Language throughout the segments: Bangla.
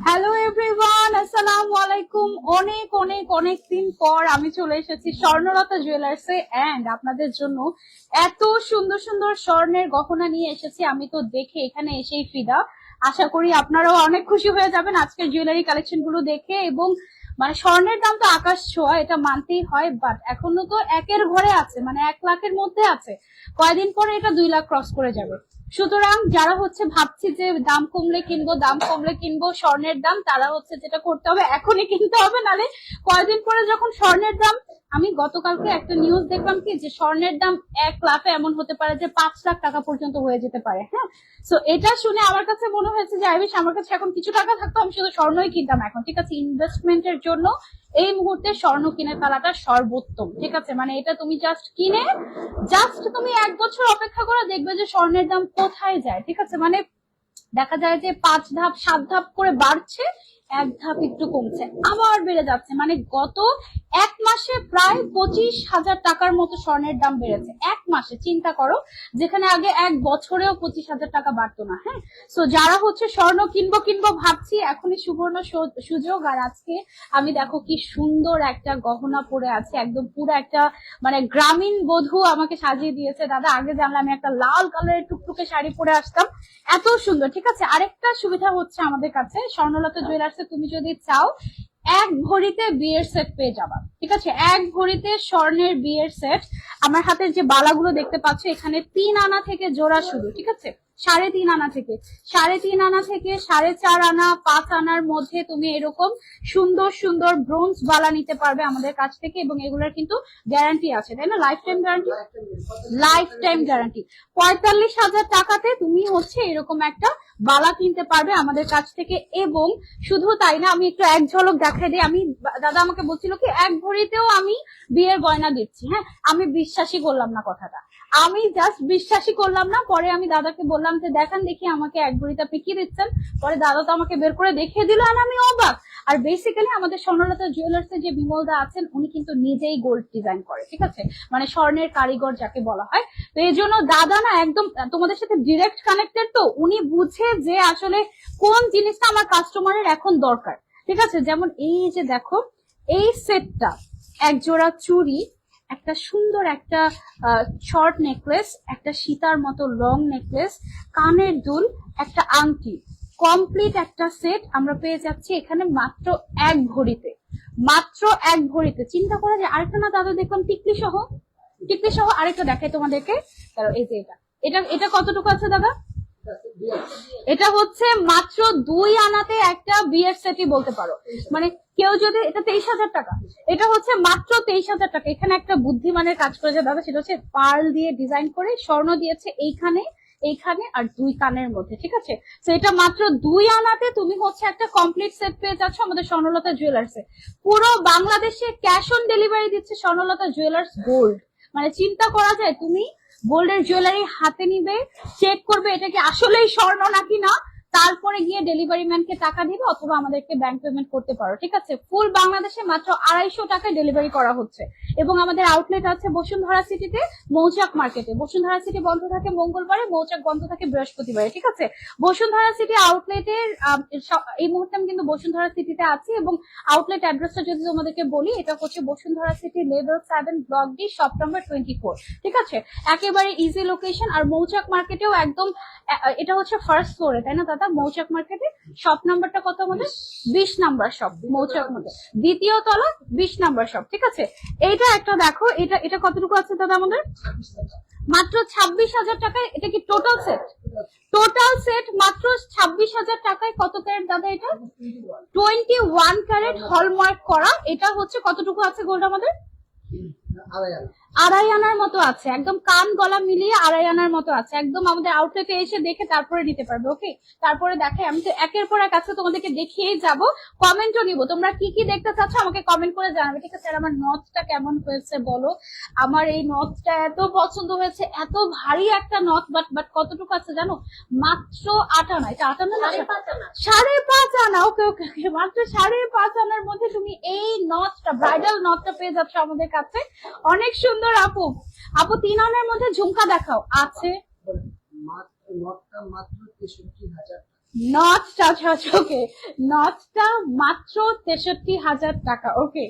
হ্যালো এভরিওয়ান, আসসালামু আলাইকুম। অনেক অনেক অনেক দিন পর আমি চলে এসেছি স্বর্ণলতা জুয়েলার্সে এন্ড আপনাদের জন্য এত সুন্দর সুন্দর স্বর্ণের গহনা নিয়ে এসেছি। আমি তো দেখে এখানে এসেই ফিদা। আশা করি আপনারাও অনেক খুশি হয়ে যাবেন আজকের জুয়েলারি কালেকশন গুলো দেখে। এবং মানে স্বর্ণের দাম তো আকাশ ছোঁয়া, এটা মানতেই হয়, বাট এখনো তো একের ঘরে আছে, মানে 1 লাখের মধ্যে আছে। কয়দিন পরে এটা 2 লাখ ক্রস করে যাবে। সুতরাং যারা হচ্ছে ভাবছি যে দাম কমলে কিনবো স্বর্ণের দাম, তারা হচ্ছে যেটা করতে হবে এখনই কিনতে হবে, নালে কয়েকদিন পরে যখন স্বর্ণের দাম, আমি গতকালকে একটা নিউজ দেখলাম কি যে স্বর্ণের দাম 1 লাখে এমন হতে পারে যে 5 লাখ টাকা পর্যন্ত হয়ে যেতে পারে। হ্যাঁ, তো এটা শুনে আমার কাছে মনে হয়েছে যে আইবিশ, আমার কাছে এখন কিছু টাকা থাকতো, আমি শুধু স্বর্ণই কিনতাম এখন। ঠিক আছে, ইনভেস্টমেন্টের জন্য এই মুহূর্তে স্বর্ণ কিনে ফেলাটা সর্বোত্তম। ঠিক আছে, মানে এটা তুমি জাস্ট তুমি 1 বছর অপেক্ষা করে দেখবে যে স্বর্ণের দাম কোথায় যায়। ঠিক আছে, মানে দেখা যায় যে 5 ধাপ 7 ধাপ করে বাড়ছে, 1 ধাপ একটু কমছে, আবার বেড়ে যাচ্ছে। মানে গত 1 মাসে প্রায় 25,000 টাকার মতো স্বর্ণের দাম বেড়েছে 1 মাসে। চিন্তা করো, যেখানে আগে 1 বছরেও 25,000 টাকা বাড়তো না। হ্যাঁ, তো যারা হচ্ছে স্বর্ণ কিনবো ভাবছি, এখনই সুবর্ণ সুযোগ। আর আজকে আমি দেখো কি সুন্দর একটা গহনা পরে আছে, একদম পুরো একটা মানে গ্রামীণ বধূ আমাকে সাজিয়ে দিয়েছে। দাদা, আগে জানলে আমি একটা লাল কালারের টুকটুকে শাড়ি পরে আসতাম, এত সুন্দর। ঠিক আছে, আরেকটা সুবিধা হচ্ছে আমাদের কাছে স্বর্ণলতা জুয়েলার্সে, তুমি যদি চাও 1 ভরিতে বিয়ের সেট পেয়ে যাবা। ঠিক আছে, 1 ভরিতে স্বর্ণের বিয়ের সেট। আমার হাতের যে বালাগুলো দেখতে পাচ্ছ, এখানে 3 আনা থেকে জোড়া শুরু। ঠিক আছে, 3.5 আনা থেকে 3.5 আনা থেকে 4.5 আনা, 5 আনার মধ্যে তুমি এরকম সুন্দর সুন্দর ব্রোঞ্জ বালা নিতে পারবে আমাদের কাছ থেকে। এবং এগুলোর কিন্তু গ্যারান্টি আছে, তাই না? লাইফ টাইম গ্যারান্টি, 45,000 টাকাতে তুমি হচ্ছে এরকম একটা বালা কিনতে পারবে আমাদের কাছ থেকে। এবং শুধু তাই না, আমি একটু এক ঝলক দেখাই দিই। আমি দাদা আমাকে বলছিল কি 1 ভরিতেও আমি বিয়ের গয়না দিচ্ছি। হ্যাঁ, আমি বিশ্বাসই করলাম না কথাটা, আমি জাস্ট বিশ্বাসই করলাম না। পরে আমি দাদাকে বললাম যে দেখান দেখি আমাকে 1 ভরিতে আপনি কি দিচ্ছেন। পরে দাদা তো আমাকে বের করে দেখিয়ে দিল, আর আমি অবাক। আর বেসিক্যালি আমাদের স্বর্ণলতা জুয়েলার্স এর যে বিমলদা আছেন, উনি কিন্তু নিজেই গোল্ড ডিজাইন করে। ঠিক আছে, মানে স্বর্ণের কারিগর যাকে বলা হয়। তো এই জন্য দাদা না একদম তোমাদের সাথে ডিরেক্ট কানেক্টেড, তো উনি বুঝে যে আসলে কোন জিনিসটা আমার কাস্টমারের এখন দরকার। ঠিক আছে, যেমন এই যে দেখো, এই সেটটা, এক জোড়া চুড়ি, একটা সুন্দর একটা শর্ট নেকলেস, একটা সীতার মতো লং নেকলেস, কানের দুল, একটা আংটি, কমপ্লিট একটা সেট আমরা পেয়ে যাচ্ছি এখানে মাত্র 1 ভরিতে। মাত্র 1 ভরিতে। চিন্তা করা যায়। আরেকটা না দাদা দেখলাম টিকলি সহ আরেকটা দেখাই তোমাদেরকে। এই যে এটা এটা কতটুকু আছে দাদা? এটা হচ্ছে মাত্র 2 আনাতে একটা বিয়ের সেটই বলতে পারো। মানে কেউ যদি, এটা 23,000 টাকা, এটা হচ্ছে মাত্র 23,000 টাকা। এখানে একটা বুদ্ধিমানের কাজ করেছে দাদা, সেটা হচ্ছে পার্ল দিয়ে ডিজাইন করে স্বর্ণ দিয়েছে এইখানে আর 2 কানের মধ্যে। ঠিক আছে, তো এটা মাত্র 2 আনাতে তুমি হচ্ছে একটা কমপ্লিট সেট পেয়ে যাচ্ছ আমাদের স্বর্ণলতা জুয়েলার্সে। পুরো বাংলাদেশে ক্যাশ অন ডেলিভারি দিচ্ছে স্বর্ণলতা জুয়েলার্স গোল্ড। মানে চিন্তা করা যায়, তুমি গোল্ডের জুয়েলারি হাতে নিবে, চেক করবে এটা কি আসলেই স্বর্ণ নাকি না, তারপরে গিয়ে ডেলিভারি ম্যানকে টাকা দিবে, অথবা আমাদেরকে ব্যাংক পেমেন্ট করতে পারো। ঠিক আছে, ফুল বাংলাদেশে মাত্র 250 টাকায় ডেলিভারি করা হচ্ছে। এবং আমাদের আউটলেট আছে বসুন্ধরা সিটিতে, মৌচাক মার্কেটে। বসুন্ধরা সিটি বন্ধ থাকে মঙ্গলবারে, মৌচাক বন্ধ থাকে বৃহস্পতিবারে। ঠিক আছে, বসুন্ধরা সিটি আউটলেটের এই মুহূর্তে আমি কিন্তু বসুন্ধরা সিটিতে আছি। এবং আউটলেট অ্যাড্রেসটা যদি তোমাদেরকে বলি, এটা হচ্ছে Bashundhara city level 7 block D, shop number 24। ঠিক আছে, একেবারে ইজি লোকেশন। আর মৌচাক মার্কেটেও একদম, এটা হচ্ছে ফার্স্ট ফ্লোরে, তাই না দাদা? মৌচাক মার্কেটে শপ নাম্বারটা কত আমাদের? 20 নাম্বার শপ মৌচাক মধ্যে, 2য় তলা, 20 নাম্বার শপ। ঠিক আছে, এইটা একটা দেখো, এটা কতটুকু আছে দাদা আমাদের? মাত্র 26,000 টাকায়। এটা কি টোটাল সেট মাত্র 26,000 টাকায়। কত ক্যারেট দাদা এটা? 21 ক্যারেট হলমার্ক করা। এটা হচ্ছে কতটুকু আছে গোল্ড আমাদের? 2.5 আনার মতো আছে, একদম কান গলা মিলিয়ে 2.5 আনার মতো আছে। একদম আমাদের আউটলেটে এসে দেখে তারপরে নিতে পারবে। ওকে, তারপরে দেখাই, আমি তো একের পর এক আছে তোমাদেরকে দেখিয়েই যাব, কমেন্টও নিব। তোমরা কি কি দেখতে চাচ্ছ আমাকে কমেন্ট করে জানাবে। ঠিক আছে, আর আমার নথটা কেমন হয়েছে বলো। আমার এই নথটা এত পছন্দ হয়েছে, এত ভারী একটা নথ। বাট কতটুকু আছে জানো? মাত্র 8 আনা। এটা 8 আনা না, 5.5 আনা। ওকে, মাত্র 5.5 আনার মধ্যে তুমি এই নথটা, ব্রাইডাল নথটা পেয়ে যাচ্ছ আমাদের কাছে। অনেক সুন্দর। আপু 3 আনার মধ্যে ঝুমকা দেখাও। আছে নটটা মাত্র 63,000 টাকা। নটটা ওকে, নটটা মাত্র 63,000 টাকা। ওকে,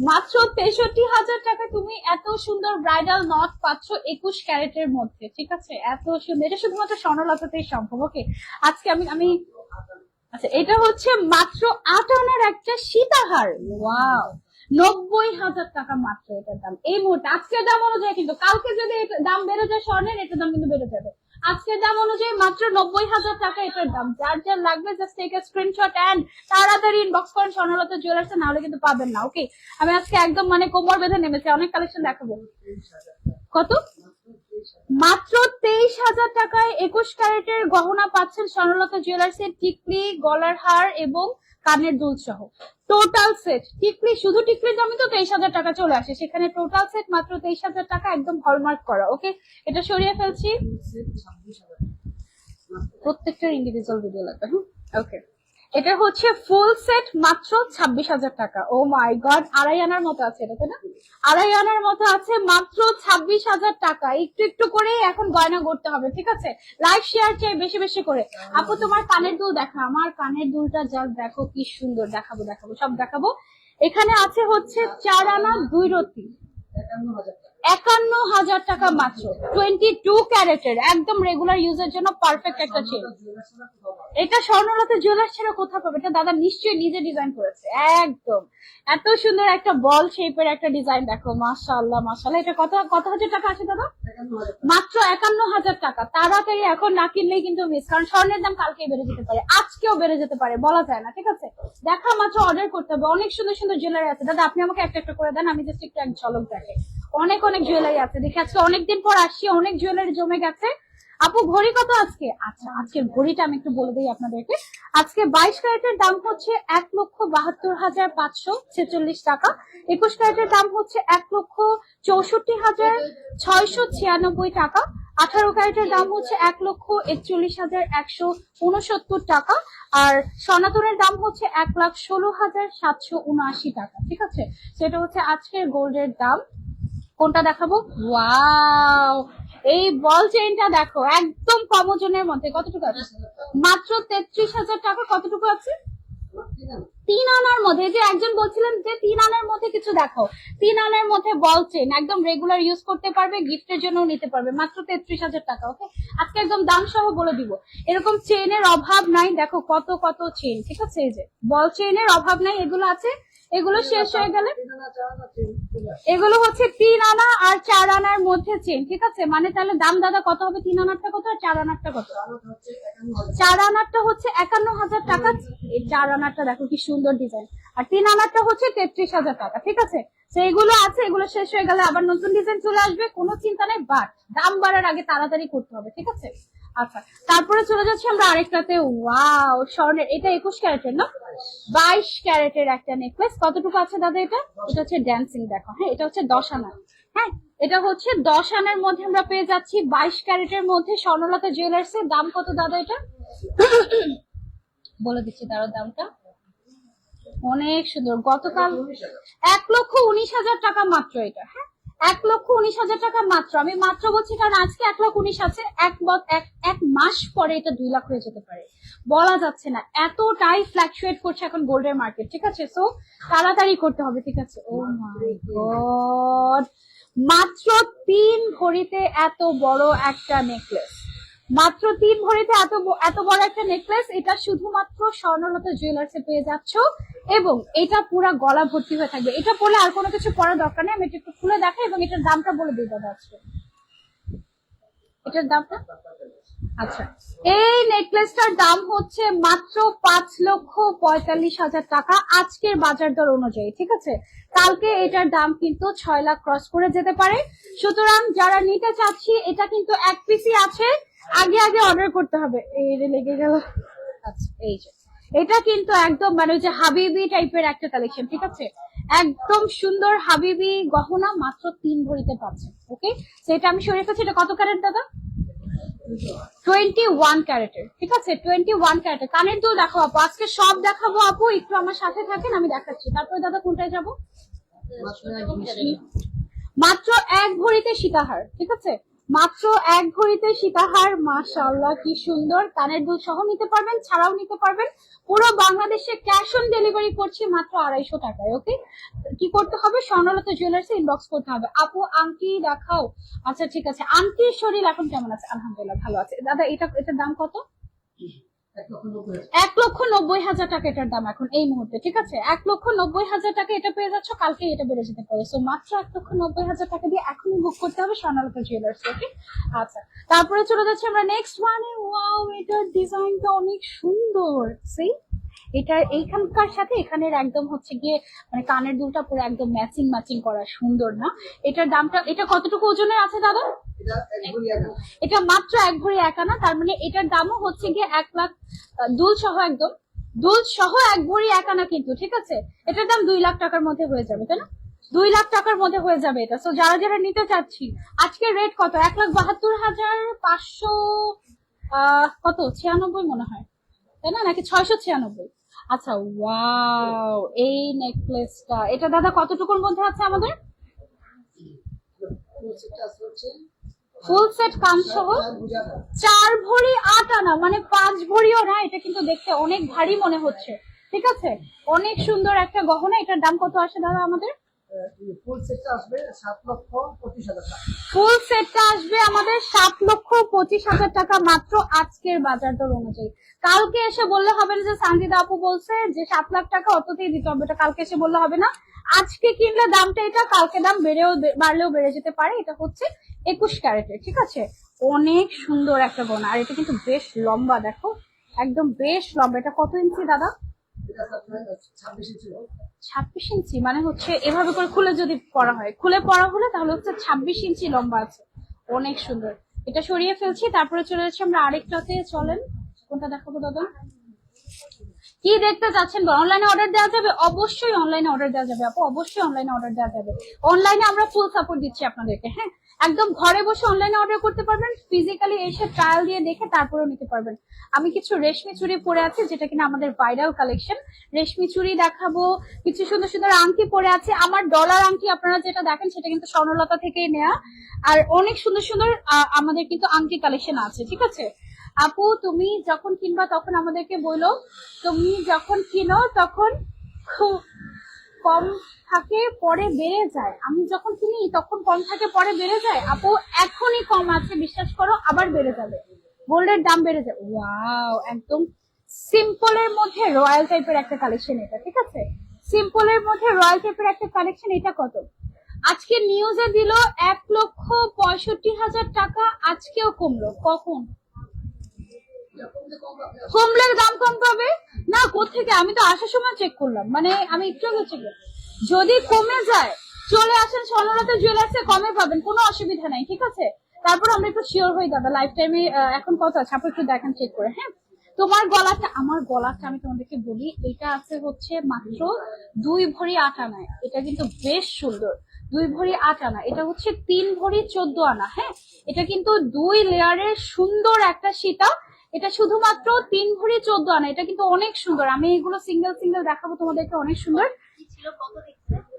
মাত্র 63,000 টাকা তুমি এত সুন্দর ব্রাইডাল নট পাচ্ছ 21 ক্যারেটের মধ্যে। ঠিক আছে, এত সুন্দর, এটা শুধুমাত্র স্বর্ণলতাতেই সম্ভব। ওকে, আজকে আমি আমি আচ্ছা, এটা হচ্ছে মাত্র 8 আনার একটা সীতাহার। ওয়াও, 90,000 টাকা মাত্র এটার দাম এই মুহূর্তে আজকের দাম অনুযায়ী। কিন্তু কালকে যদি দাম বেড়ে যায় স্বর্ণের, এটার দাম কিন্তু বেড়ে যাবে। আজকের দাম অনুযায়ী মাত্র 90,000 টাকা এটার দাম। যার যার লাগবে just take a screenshot and তাড়াতাড়ি ইনবক্স করেন স্বর্ণলতা জুয়েলার্স, না হলে কিন্তু পাবেন না। ওকে, আমি আজকে একদম মানে কোমর বেঁধে নেমেছি, অনেক কালেকশন দেখাবো। কত? মাত্র 23,000 টাকায় 21 ক্যারেটের গহনা পাচ্ছেন স্বর্ণলতা জুয়েলার্স এর। টিকলি, গলার হার এবং কানের দুল সহ টোটাল সেট। টিকলি, শুধু টিকলির দামই তো 23,000 টাকা চলে আসে, সেখানে টোটাল সেট মাত্র 23,000 টাকা, একদম হলমার্ক করা। ওকে, এটা সরিয়ে ফেলছি, প্রত্যেকটার ইন্ডিভিজুয়াল ভিডিও লাগবে। ওকে, এটা হচ্ছে ফুল সেট মাত্র 26,000 টাকা। ও মাই গড, আড়াই আনার মতো আছে এটা, তাই না? আড়াই আনার মতো আছে মাত্র 26,000 টাকা। একটু একটু করে এখন গয়না করতে হবে, ঠিক আছে? লাইক শেয়ার চাই বেশি বেশি করে। আপু তোমার কানের দুল দেখা, আমার কানের দুলটা জাস্ট দেখো কি সুন্দর। দেখাবো দেখাবো সব দেখাবো। এখানে আছে হচ্ছে 4 আনা 2 রতি, 51,000 টাকা মাত্র। 22 ক্যারেটের, একদম রেগুলার ইউজের জন্য পারফেক্ট একটা চেন। এটা স্বর্ণলতা জুয়েলার্স ছাড়া কোথাও পাবে? এটা দাদা নিশ্চয়ই নিজে ডিজাইন করেছে। একদম এত সুন্দর একটা বল শেপের একটা ডিজাইন, দেখো মাশাআল্লাহ মাশাআল্লাহ। এটা কত কত হাজার টাকা আছে দাদা? মাত্র 51,000 টাকা। তাড়াতাড়ি এখন না কিনলেই কিন্তু মিস, কারণ স্বর্ণের দাম কালকেই বেড়ে যেতে পারে, আজকেও বেড়ে যেতে পারে, বলা যায় না। ঠিক আছে, দেখা মাত্র অর্ডার করতে হবে। অনেক সুন্দর সুন্দর জুয়েলারি আছে দাদা, আপনি আমাকে একটা একটা করে দেন, আমি জাস্ট একটু এক ঝলক দেখাই। অনেক অনেক জুয়েলারি আছে, দেখি আজকে অনেকদিন পর আসছি, অনেক জুয়েলারি জমে গেছে। আপু ঘড়ি কত আজকে? আচ্ছা, আজকের ঘড়িটা আমি একটু বলে দিই আপনাদেরকে। আজকে 22 ক্যারেটের দাম হচ্ছে 1,72,546 টাকা। 21 ক্যারেটের দাম হচ্ছে 1,64,696 টাকা। 18 ক্যারেটের দাম হচ্ছে 1,41,169 টাকা। আর সনাতনের দাম হচ্ছে 1,16,779 টাকা। ঠিক আছে, সেটা হচ্ছে আজকের গোল্ডের দাম। কোনটা দেখাবো? ওয়াও, এই বল চেইনটা দেখো, একদম কম ওজনের মধ্যে। কতটুকু আছে? মাত্র 33,000 টাকা। কতটুকু আছে? 3 আনার মধ্যে। যে একজন বলছিলেন যে 3 আনার মধ্যে কিছু দেখো, 3 আনার মধ্যে বল চেইন, একদম রেগুলার ইউজ করতে পারবে, গিফটের জন্য নিতে পারবে, মাত্র 33,000 টাকা। ওকে, আজকে একদম দাম সহ বলে দিব। এরকম চেইনের অভাব নাই, দেখো কত কত চেইন। ঠিক আছে, এই যে বল চেইনের অভাব নাই, এগুলো আছে। এগুলো শেষ হয়ে গেলে এগুলো হচ্ছে 3 আনা আর 4 আনার মধ্যে চেন। ঠিক আছে, মানে তাহলে দাম দাদা কত হবে? 3 আনারটা কত আর 4 আনারটা কত? 4 আনারটা হচ্ছে 51,000 টাকা। এই 4 আনারটা দেখো কি সুন্দর ডিজাইন, আর 3 আনারটা হচ্ছে 33,000 টাকা। ঠিক আছে, সেইগুলো আছে, এগুলো শেষ হয়ে গেলে আবার নতুন ডিজাইন চলে আসবে, কোনো চিন্তা নেই, বাট দাম বাড়ার আগে তাড়াতাড়ি করতে হবে। ঠিক আছে, আচ্ছা তারপরে চলে যাচ্ছি আমরা আরেকটাতে। ওয়াও, স্বর্ণের, এটা 21 ক্যারেটের না 22 ক্যারেটের একটা নেকলেস। কতটুকু আছে দাদা এটা? এটা হচ্ছে ড্যান্সিং, দেখো। হ্যাঁ, এটা হচ্ছে 10 আনা। হ্যাঁ, এটা হচ্ছে 10 আনার মধ্যে আমরা পেয়ে যাচ্ছি 22 ক্যারেটের মধ্যে স্বর্ণলতা জুয়েলার্স এর। দাম কত দাদা এটা? বলে দিচ্ছি তার দামটা, অনেক সুন্দর। গতকাল 1,19,000 টাকা মাত্র এটা। হ্যাঁ, 1,19,000 টাকা মাত্র। আমি মাত্র বলছি কারণ আজকে 1,19,000 আছে, এক মাস পরে এটা 2 লাখ হয়ে যেতে পারে, বলা যাচ্ছে না, এতটাই ফ্ল্যাকচুয়েট করছে এখন গোল্ডের মার্কেট। ঠিক আছে, সো তাড়াতাড়ি করতে হবে। ঠিক আছে, ও মাই গড, মাত্র 3 ভরিতে এত বড় একটা নেকলেস, মাত্র 3 ভরিতে এত বড় একটা নেকলেস। এটা শুধুমাত্র স্বর্ণলতা জুয়েলার্স এ পেয়ে যাচ্ছ, এবং এটা পুরো গলা ভর্তি হয়ে থাকবে। এটা পরলে আর কোনো কিছু পরার দরকার নেই। আমি এটা একটু খুলে দেখাই এবং এটার দামটা বলে দিই দাদা আজকে। এটার দামটা, আচ্ছা, এই নেকলেসটার দাম হচ্ছে মাত্র 5,45,000 টাকা আজকের বাজার দর অনুযায়ী। ঠিক আছে, কালকে এটার দাম কিন্তু 6 লাখ ক্রস করে যেতে পারে। সুতরাং যারা নিতে চাচ্ছি, এটা কিন্তু এক পিসি আছে, আগে আগে অর্ডার করতে হবে। এই লেগে গেল। আচ্ছা, এই যে এটা কিন্তু একদম মানে যে হাবিবি টাইপের একটা কালেকশন। ঠিক আছে, একদম সুন্দর হাবিবি গহনা মাত্র 3 ভরিতে পাচ্ছে। ওকে, সেটা আমি সরিয়ে ফেলছি। এটা কত ক্যারেট দাদা? 21 ক্যারেটের। ঠিক আছে, 21 ক্যারেটের কানের দুল দেখাবো আপু, আজকে সব দেখাবো আপু, একটু আমার সাথে থাকেন, আমি দেখাচ্ছি। তারপরে দাদা কোনটায় যাবো? মাত্র 1 ভরিতে সীতাহার। ঠিক আছে, মাত্র এক ভরিতে সীতাহার, মাশাআল্লাহ কি সুন্দর। কানের দুল সহ নিতে পারবেন, ছাড়াও নিতে পারবেন। পুরো বাংলাদেশে ক্যাশ অন ডেলিভারি করছি মাত্র 250 টাকায়। ওকে, কি করতে হবে? স্বর্ণলতা জুয়েলার্সে ইনবক্স করতে হবে। আপু আংটি দেখাও। আচ্ছা ঠিক আছে, আংটির শরীর এখন কেমন আছে? আলহামদুলিল্লাহ ভালো আছে। দাদা এটার দাম কত? 1,90,000 টাকা এটার দাম এখন এই মুহূর্তে। ঠিক আছে, 1,90,000 টাকা এটা পেয়ে যাচ্ছ, কালকে এটা বেড়ে যেতে পারে। সো মাত্র 1,90,000 টাকা দিয়ে এখনই বুক করতে হবে স্বর্ণলতা জুয়েলার্স। ওকে, আচ্ছা তারপরে চলে যাচ্ছে আমরা নেক্সট ওয়ানে। ওয়াও, এটার ডিজাইনটা অনেক সুন্দর। সেই এটার এইখানকার সাথে এখানের একদম হচ্ছে গিয়ে মানে কানের দুলটা পুরো একদম ম্যাচিং ম্যাচিং করা, সুন্দর না? এটার দামটা, এটা কতটুকু ওজনের আছে দাদা? এটা মাত্র 1 ভরি 1 আনা। তার মানে এটার দামও হচ্ছে গিয়ে 1 লাখ, দুল সহ একদম দুল সহ 1 ভরি 1 আনা কিন্তু। ঠিক আছে, এটার দাম 2 লাখ টাকার মধ্যে হয়ে যাবে, তাই না? 2 লাখ টাকার মধ্যে হয়ে যাবে এটা। সো যারা যারা নিতে চাচ্ছি, আজকের রেট কত? 1,72,500 কত 96 মনে হয়, তাই না? নাকি 696? আচ্ছা, ওয়াও, এই নেকলেসটা এটা দাদা কতটুকুর মধ্যে আছে আমাদের? ফুল সেট কান সহ 4 ভরি 8 আনা, মানে 5 ভরিও না। এটা কিন্তু দেখতে অনেক ভারী মনে হচ্ছে। ঠিক আছে, অনেক সুন্দর একটা গহনা। এটার দাম কত আসে দাদা আমাদের? ফুল সেটটা আসবে 7,25,000 টাকা। ফুল সেটটা আসবে আমাদের 7,25,000 টাকা মাত্র আজকের বাজার দর অনুযায়ী। কালকে এসে বললে হবে না যে সানজিদা আপু বলছে যে 7 লাখ টাকা অততেই দিতে হবে। এটা কালকে এসে বললে হবে না। আজকে কিনলে দামটা এটা, কালকে দাম বাড়লেও বেড়ে যেতে পারে। এটা হচ্ছে 21 ক্যারেটের। ঠিক আছে, অনেক সুন্দর একটা গয়না। আর এটা কিন্তু বেশ লম্বা, দেখো একদম বেশ লম্বা। এটা কত ইঞ্চি দাদা? 26 ইঞ্চি, মানে হচ্ছে এভাবে করে খুলে যদি পরা হয়, খুলে পরা হলে তাহলে হচ্ছে 26 ইঞ্চি লম্বা আছে। অনেক সুন্দর। এটা সরিয়ে ফেলছি, তারপরে চলে যাচ্ছি আমরা আরেকটাতে। চলেন, কোনটা দেখাবো দাদা? কি দেখতে চাচ্ছেন? অনলাইনে অর্ডার দেওয়া যাবে? অবশ্যই অনলাইনে অর্ডার দেওয়া যাবে আপু, অবশ্যই অনলাইনে অর্ডার দেওয়া যাবে। অনলাইনে আমরা ফুল সাপোর্ট দিচ্ছি আপনাদেরকে। হ্যাঁ, একদম ঘরে বসে অনলাইনে অর্ডার করতে পারবেন, ফিজিক্যালি এসে ট্রায়াল দিয়ে দেখে তারপরেও নিতে পারবেন। আমি কিছু রেশমি চুড়ি পরে আছি, যেটা কিনা আমাদের ভাইরাল কালেকশন। রেশমি চুড়ি দেখাবো, কিছু সুন্দর সুন্দর আংটি পরে আছে। আমার ডলার আংটি আপনারা যেটা দেখেন সেটা কিন্তু স্বর্ণলতা থেকেই নেওয়া। আর অনেক সুন্দর সুন্দর আমাদের কিন্তু আংটি কালেকশন আছে। ঠিক আছে আপু, তুমি যখন কিনবা তখন আমাদেরকে বলো। তুমি যখন কিনো তখন খুব কম থাকে পরে বেড়ে যায়, আমি যখন কিনি তখন কম থাকে পরে বেড়ে যায়। আপু এখনই কম আছে, বিশ্বাস করো, আবার বেড়ে যাবে। গোল্ডের দাম বেড়ে যায়। ওয়াও, একদম সিম্পলের মধ্যে রয়্যাল টাইপের একটা কালেকশন এটা। ঠিক আছে, সিম্পলের মধ্যে রয়্যাল টাইপের একটা কালেকশন। এটা কত? আজকে নিউজে দিল 1,65,000 টাকা, আজকেও কমলো। কখন কমলে দাম কম পাবে না? কোথেকে? আমি তো আসার সময় চেক করলাম, মানে আমি একটু চেক। যদি কমে যায় চলে আসেন স্বর্ণলতা জুয়েলার্সে, কমে পাবেন, কোনো অসুবিধা নাই। ঠিক আছে, তারপর আমরা একটু শিওর হই দাদা লাইফ টাইমে এখন কত আছে আপনি একটু দেখেন, চেক করে। হ্যাঁ, তোমার গলাটা, আমার গলাটা আমি তোমাদেরকে বলি, এটা আছে হচ্ছে মাত্র 2 ভরি 8 আনায়। এটা কিন্তু বেশ সুন্দর, 2 ভরি 8 আনা। এটা হচ্ছে 3 ভরি 14 আনা। হ্যাঁ, এটা কিন্তু 2 লেয়ারের সুন্দর একটা সীতা। এটা শুধুমাত্র 3 ভরি 14 আনা। এটা কিন্তু অনেক সুন্দর। আমি এগুলো সিঙ্গেল সিঙ্গেল দেখাবো তোমাদেরকে, অনেক সুন্দর।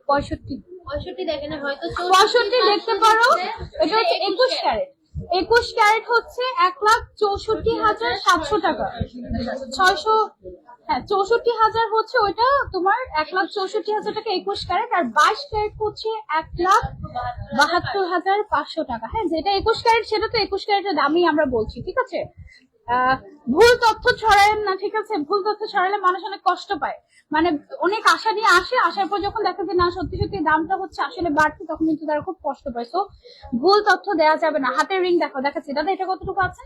65 দেখেন হয়তো 65 দেখতে পারো। এটা হচ্ছে 21 ক্যারেট। 21 ক্যারেট হচ্ছে 1,64,700 টাকা। 600, হ্যাঁ 64,000 হচ্ছে ওইটা তোমার, 1,64,000 টাকা 21 ক্যারেট। আর 22 ক্যারেট হচ্ছে 1,72,500 টাকা। হ্যাঁ, যেটা 21 ক্যারেট সেটা তো 21 ক্যারেটের দামই আমরা বলছি। ঠিক আছে, ভুল তথ্য ছড়ায়েন না। ঠিক আছে, ভুল তথ্য ছড়ালে মানুষ অনেক কষ্ট পায়, মানে অনেক আশা নিয়ে আসে, আসার পর যখন দেখা যায় না সত্যি সত্যি দামটা হচ্ছে আসলে বাড়তি, তখন কিন্তু তারা খুব কষ্ট পায়। তো ভুল তথ্য দেওয়া যাবে না। হাতের রিং দেখো, দেখাচ্ছি দাদা, এটা কতটুকু আছে?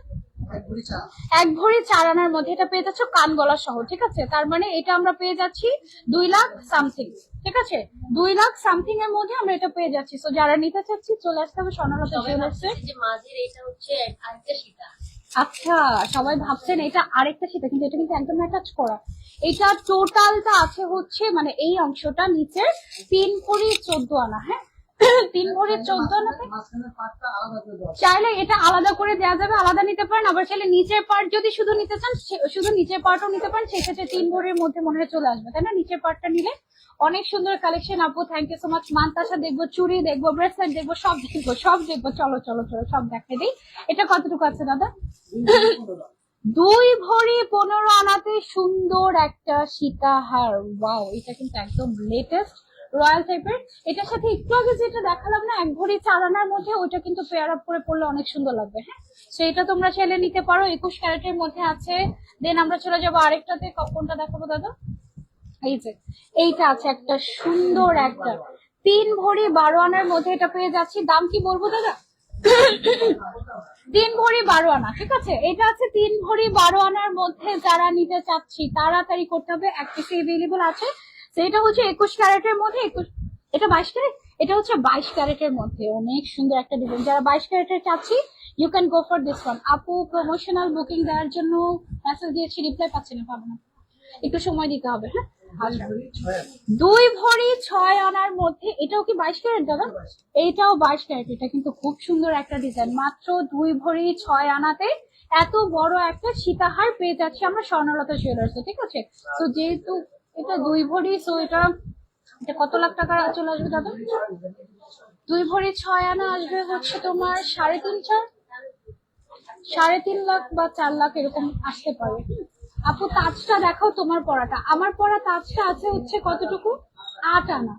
1 ভরি 4 আনার মধ্যে এটা পেয়ে যাচ্ছ কান গলা সহ। ঠিক আছে, তার মানে এটা আমরা পেয়ে যাচ্ছি 2 লাখ সামথিং। ঠিক আছে, 2 লাখ সামথিং এর মধ্যে আমরা এটা পেয়ে যাচ্ছি। তো যারা নিতে চাচ্ছি চলে আসতে হবে স্বর্ণলতা জুয়েলার্সে। যে মাঝের এটা হচ্ছে আরেকটা সীতা। আচ্ছা, সবাই ভাবছেন এটা আরেকটা সীতা, কিন্তু এটা কিন্তু একদম অ্যাটাচ করা। এটা টোটালটা আছে হচ্ছে মানে এই অংশটা নিচে 3 ভরি 14 আনা। হ্যাঁ, 3 ভরি 14 আনা। চাইলে এটা আলাদা করে দেওয়া যাবে, আলাদা নিতে পারেন। আবার চাইলে নিচের পার্ট যদি শুধু নিতে চান, শুধু নিচের পার্টও নিতে পারেন। সেক্ষেত্রে 3 ভরির মধ্যে মনে হয় চলে আসবে, তাই না? নিচের পার্টটা নিলে অনেক সুন্দর কালেকশন আপু, থ্যাংক ইউ সো মাচ। মানতাসা দেখবো, চুড়ি দেখবো, ব্রেসলেট দেখবো, সব দেখবো সব দেখবো। চলো চলো চলো সব দেখাই দিই। এটা কতটুকু আছে দাদা? 2 ভরি 15 আনাতে সুন্দর একটা সীতাহার। ওয়াও, এটা কিন্তু একদম লেটেস্ট রয়্যাল টাইপের। এটার সাথে একটু আগে যেটা দেখালাম না 1 ভরি 4 আনার মধ্যে, ওটা কিন্তু পেয়ার আপ করে পড়লে অনেক সুন্দর লাগবে। হ্যাঁ, সেটা তোমরা চাইলে নিতে পারো। 21 ক্যারেটের মধ্যে আছে। দেন আমরা চলে যাবো আরেকটাতে। কোনটা দেখাবো দাদা? এই যে এইটা আছে একটা সুন্দর একটা 3 ভরি 12 আনার মধ্যে এটা পেয়ে যাচ্ছি। দাম কি বলবো দাদা? 3 ভরি 12 আনা, ঠিক আছে। এটা আছে 3 ভরি 12 আনার মধ্যে। যারা নিতে চাচ্ছি তাড়াতাড়ি করতে হবে, এক পিস এভেলেবল আছে। সেটা হচ্ছে 21 ক্যারেটের মধ্যে। 21, এটা 22 ক্যারেট, এটা হচ্ছে 22 ক্যারেটের মধ্যে। অনেক সুন্দর একটা ডিজাইন। যারা 22 ক্যারেটের চাচ্ছি you can go for this one. আপু প্রমোশনাল বুকিং দেওয়ার জন্য মেসেজ দিয়েছি, রিপ্লাই পাচ্ছি না, পাবো না, একটু সময় দিতে হবে। হ্যাঁ, আচ্ছা। 2 ভরি 6 আনার মধ্যে, এটাও কি 22 ক্যারেট দাদা? এইটাও 22 ক্যারেট। এটা কিন্তু খুব সুন্দর একটা ডিজাইন। মাত্র 2 ভরি 6 আনাতে এত বড় একটা সীতাহার পেয়ে যাচ্ছি আমরা স্বর্ণলতা জুয়েলার্সে, ঠিক আছে। তো যেহেতু এটা 2 ভরি, সো এটা কত লাখ টাকা চলে আসবে দাদা? 2 ভরি 6 আনা আসবে হচ্ছে তোমার 3.5 লাখ বা 4 লাখ এরকম আসতে পারে। আপু তাজটা দেখাও, তোমার পড়াটা। আমার পড়া তাজটা আছে হচ্ছে কতটুকু? 8 আনা,